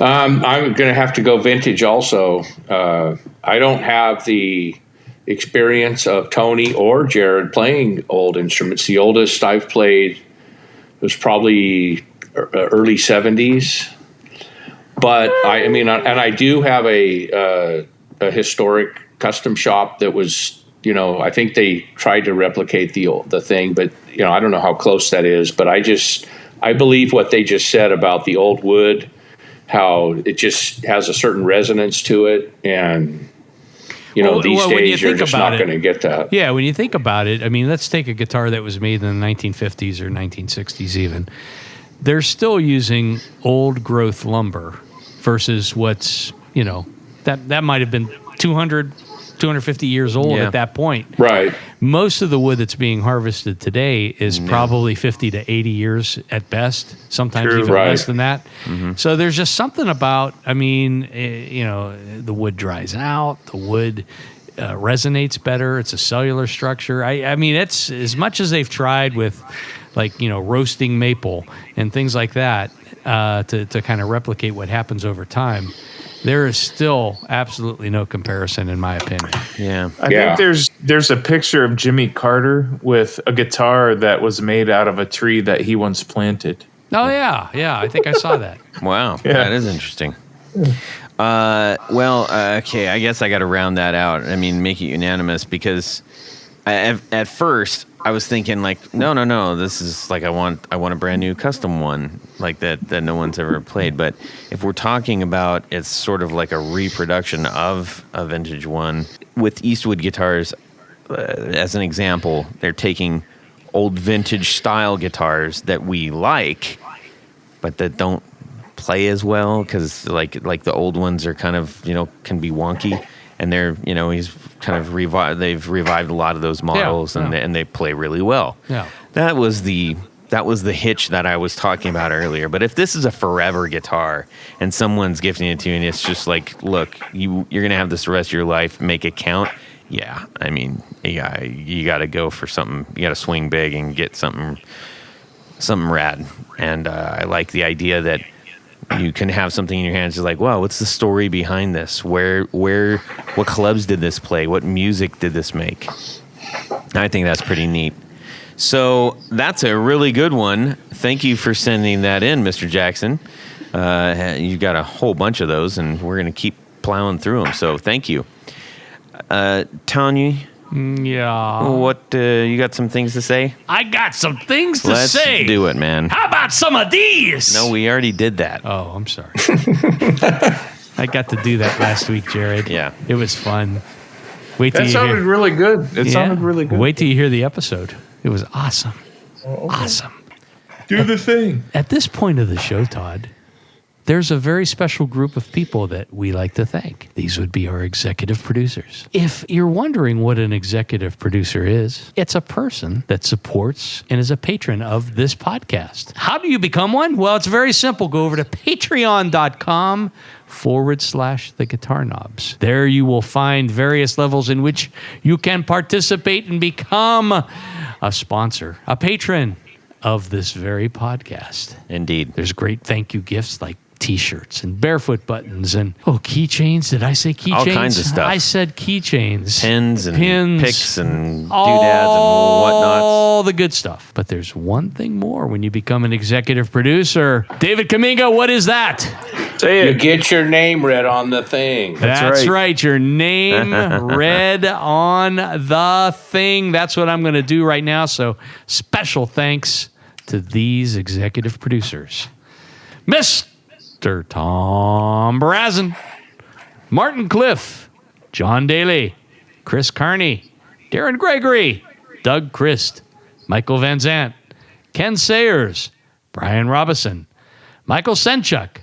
I'm going to have to go vintage also. I don't have the experience of Tony or Jared playing old instruments. The oldest I've played was probably early 70s. But I mean, and I do have a historic custom shop that was, I think they tried to replicate the thing, but I don't know how close that is. But I believe what they just said about the old wood, how it just has a certain resonance to it, and these days you're just not going to get that. Yeah, when you think about it, I mean, let's take a guitar that was made in the 1950s or 1960s even. They're still using old growth lumber versus what's, that might have been 200, 250 years old at that point. Right. Most of the wood that's being harvested today is probably 50 to 80 years at best, sometimes even less than that. Mm-hmm. So there's just something about, I mean, the wood dries out, the wood resonates better, it's a cellular structure. I mean, it's as much as they've tried with roasting maple and things like that to kind of replicate what happens over time. There is still absolutely no comparison, in my opinion. Yeah, I think there's a picture of Jimmy Carter with a guitar that was made out of a tree that he once planted. Oh yeah, I think I saw that. Wow, that is interesting. Okay, I guess I got to round that out. I mean, make it unanimous because at first I was thinking no, this is I want a brand new custom one like that no one's ever played. But if we're talking about it's sort of like a reproduction of a vintage one with Eastwood guitars, as an example, they're taking old vintage style guitars that we like, but that don't play as well because like the old ones are kind of can be wonky. And they're, he's kind of they've revived a lot of those models, and they play really well. Yeah, that was the hitch that I was talking about earlier. But if this is a forever guitar and someone's gifting it to you, and it's just like, look, you're gonna have this the rest of your life, make it count. Yeah, I mean, you got to go for something. You got to swing big and get something rad. And I like the idea that you can have something in your hands. It's like, wow, what's the story behind this? What clubs did this play? What music did this make? I think that's pretty neat. So that's a really good one. Thank you for sending that in, Mr. Jackson. You've got a whole bunch of those, and we're going to keep plowing through them. So thank you. Tanya? Yeah. What, you got some things to say? I got some things to say. Let's do it, man. How about some of these? No, we already did that. Oh, I'm sorry. I got to do that last week, Jared. Yeah. It was fun. That sounded really good. It sounded really good. Wait till you hear the episode. It was awesome. Oh, okay. Awesome. Do the thing. At this point of the show, Todd, there's a very special group of people that we like to thank. These would be our executive producers. If you're wondering what an executive producer is, it's a person that supports and is a patron of this podcast. How do you become one? Well, it's very simple. Go over to patreon.com/The Guitar Knobs. There you will find various levels in which you can participate and become a sponsor, a patron of this very podcast. Indeed. There's great thank you gifts like T-shirts and barefoot buttons and keychains. Did I say keychains? All kinds of stuff. I said keychains. Pins and picks and doodads all and whatnots. All the good stuff. But there's one thing more when you become an executive producer. David Kamminga, what is that? Say You it. get your name read on the thing. That's right. right. Your name read on the thing. That's what I'm going to do right now. So special thanks to these executive producers. Mr. Tom Brazen, Martin Cliff, John Daly, Chris Carney, Darren Gregory, Doug Christ, Michael Van Zant, Ken Sayers, Brian Robison, Michael Senchuk,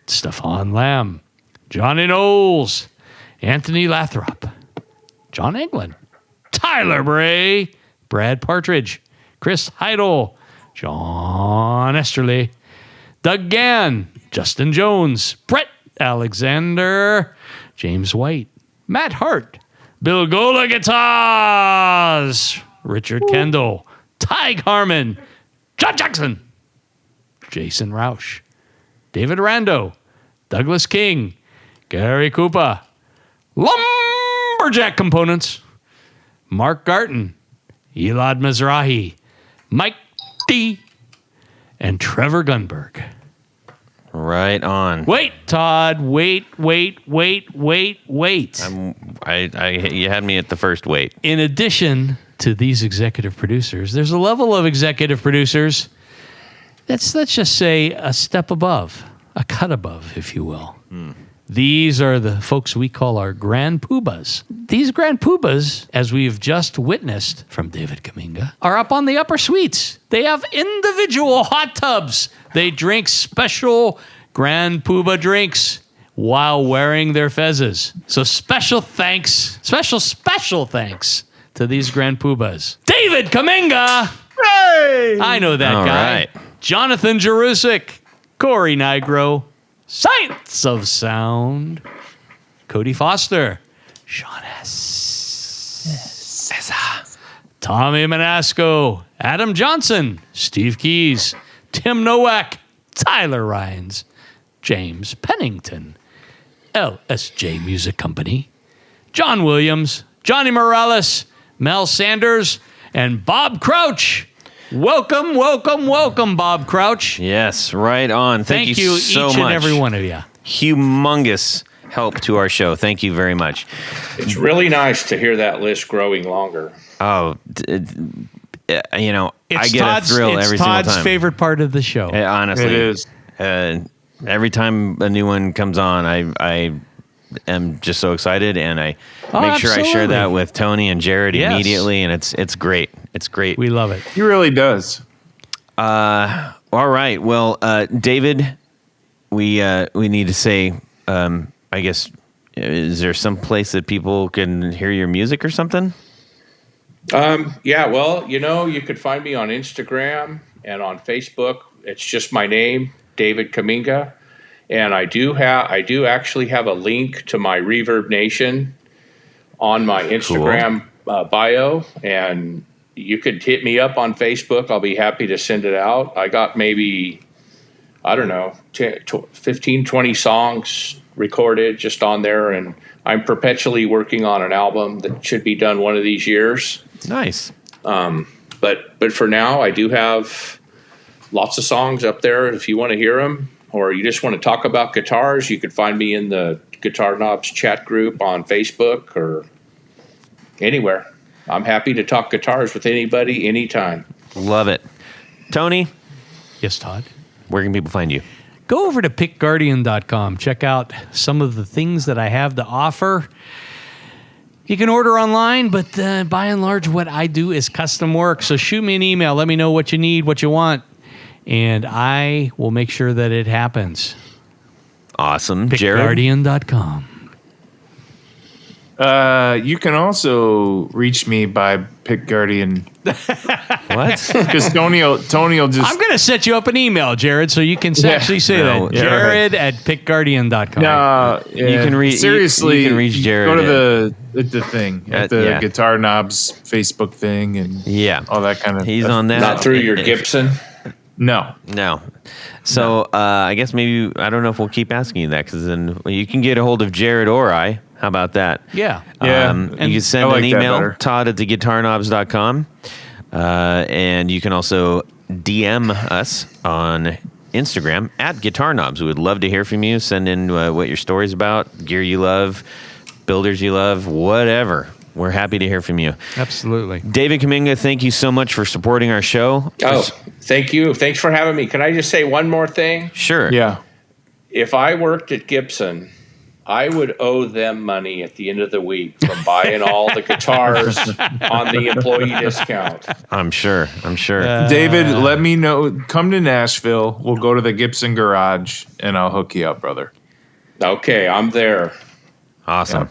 Stefan Lamb, Johnny Knowles, Anthony Lathrop, John Englund, Tyler Bray, Brad Partridge, Chris Heidel, John Esterly, Doug Gann, Justin Jones, Brett Alexander, James White, Matt Hart, Bill Gola Guitars, Richard Kendall, Ty Harmon, John Jackson, Jason Roush, David Rando, Douglas King, Gary Koopa, Lumberjack Components, Mark Garton, Elad Mizrahi, Mike D., and Trevor Gunberg. Right on. Wait, Todd. Wait. You had me at the first wait. In addition to these executive producers, there's a level of executive producers that's, let's just say, a step above, a cut above, if you will. These are the folks we call our Grand Poohbahs. These Grand Poohbahs, as we've just witnessed from David Kamminga, are up on the upper suites. They have individual hot tubs. They drink special Grand Poohbah drinks while wearing their fezzes. So special thanks to these Grand Poohbahs. David Kamminga! Hey! I know that All guy. right. Jonathan Jerusik, Corey Nigro, Science of Sound, Cody Foster, Sean S. Tommy Manasco, Adam Johnson, Steve Keys, Tim Novak, Tyler Ryans, James Pennington, LSJ Music Company, John Williams, Johnny Morales, Mel Sanders, and Bob Crouch. Welcome, Bob Crouch. Yes, right on. Thank you so each much. and every one of you. Humongous help to our show. Thank you very much. It's really nice to hear that list growing longer. Oh, I get a thrill every single Todd's time. favorite part of the show. Honestly, It is. Every time a new one comes on, I am just so excited, and I make sure I share absolutely. that with Tony and Jared Yes. immediately, and it's great. It's great. We love it. He really does. All right. Well, David, we need to say, I guess, is there some place that people can hear your music or something? Yeah, well, you could find me on Instagram and on Facebook. It's just my name, David Kamminga. And I do actually have a link to my Reverb Nation on my Instagram bio, and you could hit me up on Facebook. I'll be happy to send it out. I got maybe, 15, 20 songs recorded just on there, and I'm perpetually working on an album that should be done one of these years. Nice. But for now, I do have lots of songs up there. If you want to hear them, or you just want to talk about guitars, you could find me in the Guitar Knobs chat group on Facebook or anywhere. I'm happy to talk guitars with anybody, anytime. Love it. Tony, Yes, Todd. where can people find you? Go over to pickguardian.com. Check out some of the things that I have to offer. You can order online, but by and large, what I do is custom work. So shoot me an email. Let me know what you need, what you want, and I will make sure that it happens. Awesome. Jared? PickGuardian.com. You can also reach me by Pick Guardian. What? Because Tony will just. I'm going to set you up an email, Jared, so you can actually say No, that. yeah, Jared at PickGuardian.com. No, You can reach. seriously. You can reach Jared. Go to the thing at the yeah. Guitar Knobs Facebook thing and all that kind of. He's on that. Not through your Gibson. No. So I guess maybe I don't know if we'll keep asking you that because then you can get a hold of Jared or I. How about that? Yeah. Yeah. You can send I like an that email, better. Todd@theguitarknobs.com. And you can also DM us on Instagram at Guitar Knobs. We would love to hear from you. Send in what your story's about, gear you love, builders you love, whatever. We're happy to hear from you. Absolutely. David Kamminga, thank you so much for supporting our show. Oh, thank you. Thanks for having me. Can I just say one more thing? Sure. Yeah. If I worked at Gibson, I would owe them money at the end of the week from buying all the guitars on the employee discount. I'm sure. David, let me know. Come to Nashville. We'll go to the Gibson garage and I'll hook you up, brother. Okay, I'm there. Awesome.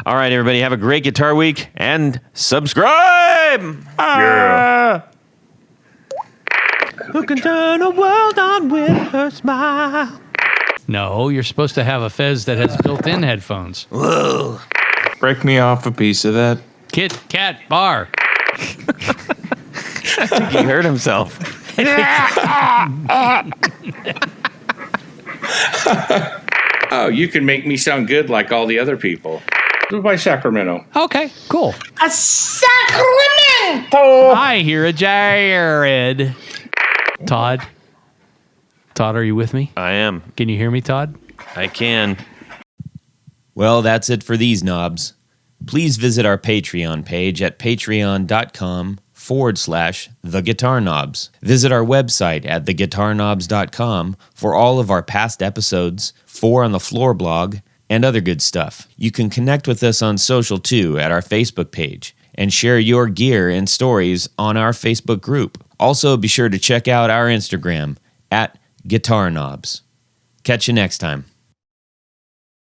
All right, everybody, have a great guitar week and subscribe. Yeah. Who can turn a world on with her smile? No, you're supposed to have a Fez that has built-in headphones. Whoa. Break me off a piece of that. Kit Kat Bar. I think he hurt himself. Oh, you can make me sound good like all the other people. By Sacramento. Okay, cool. A Sacramento! I hear a Jared. Todd, are you with me? I am. Can you hear me, Todd? I can. Well, that's it for these knobs. Please visit our Patreon page at patreon.com/theguitarknobs. Visit our website at theguitarknobs.com for all of our past episodes, 4 on the Floor blog, and other good stuff. You can connect with us on social too at our Facebook page and share your gear and stories on our Facebook group. Also, be sure to check out our Instagram at Guitar Knobs. Catch you next time.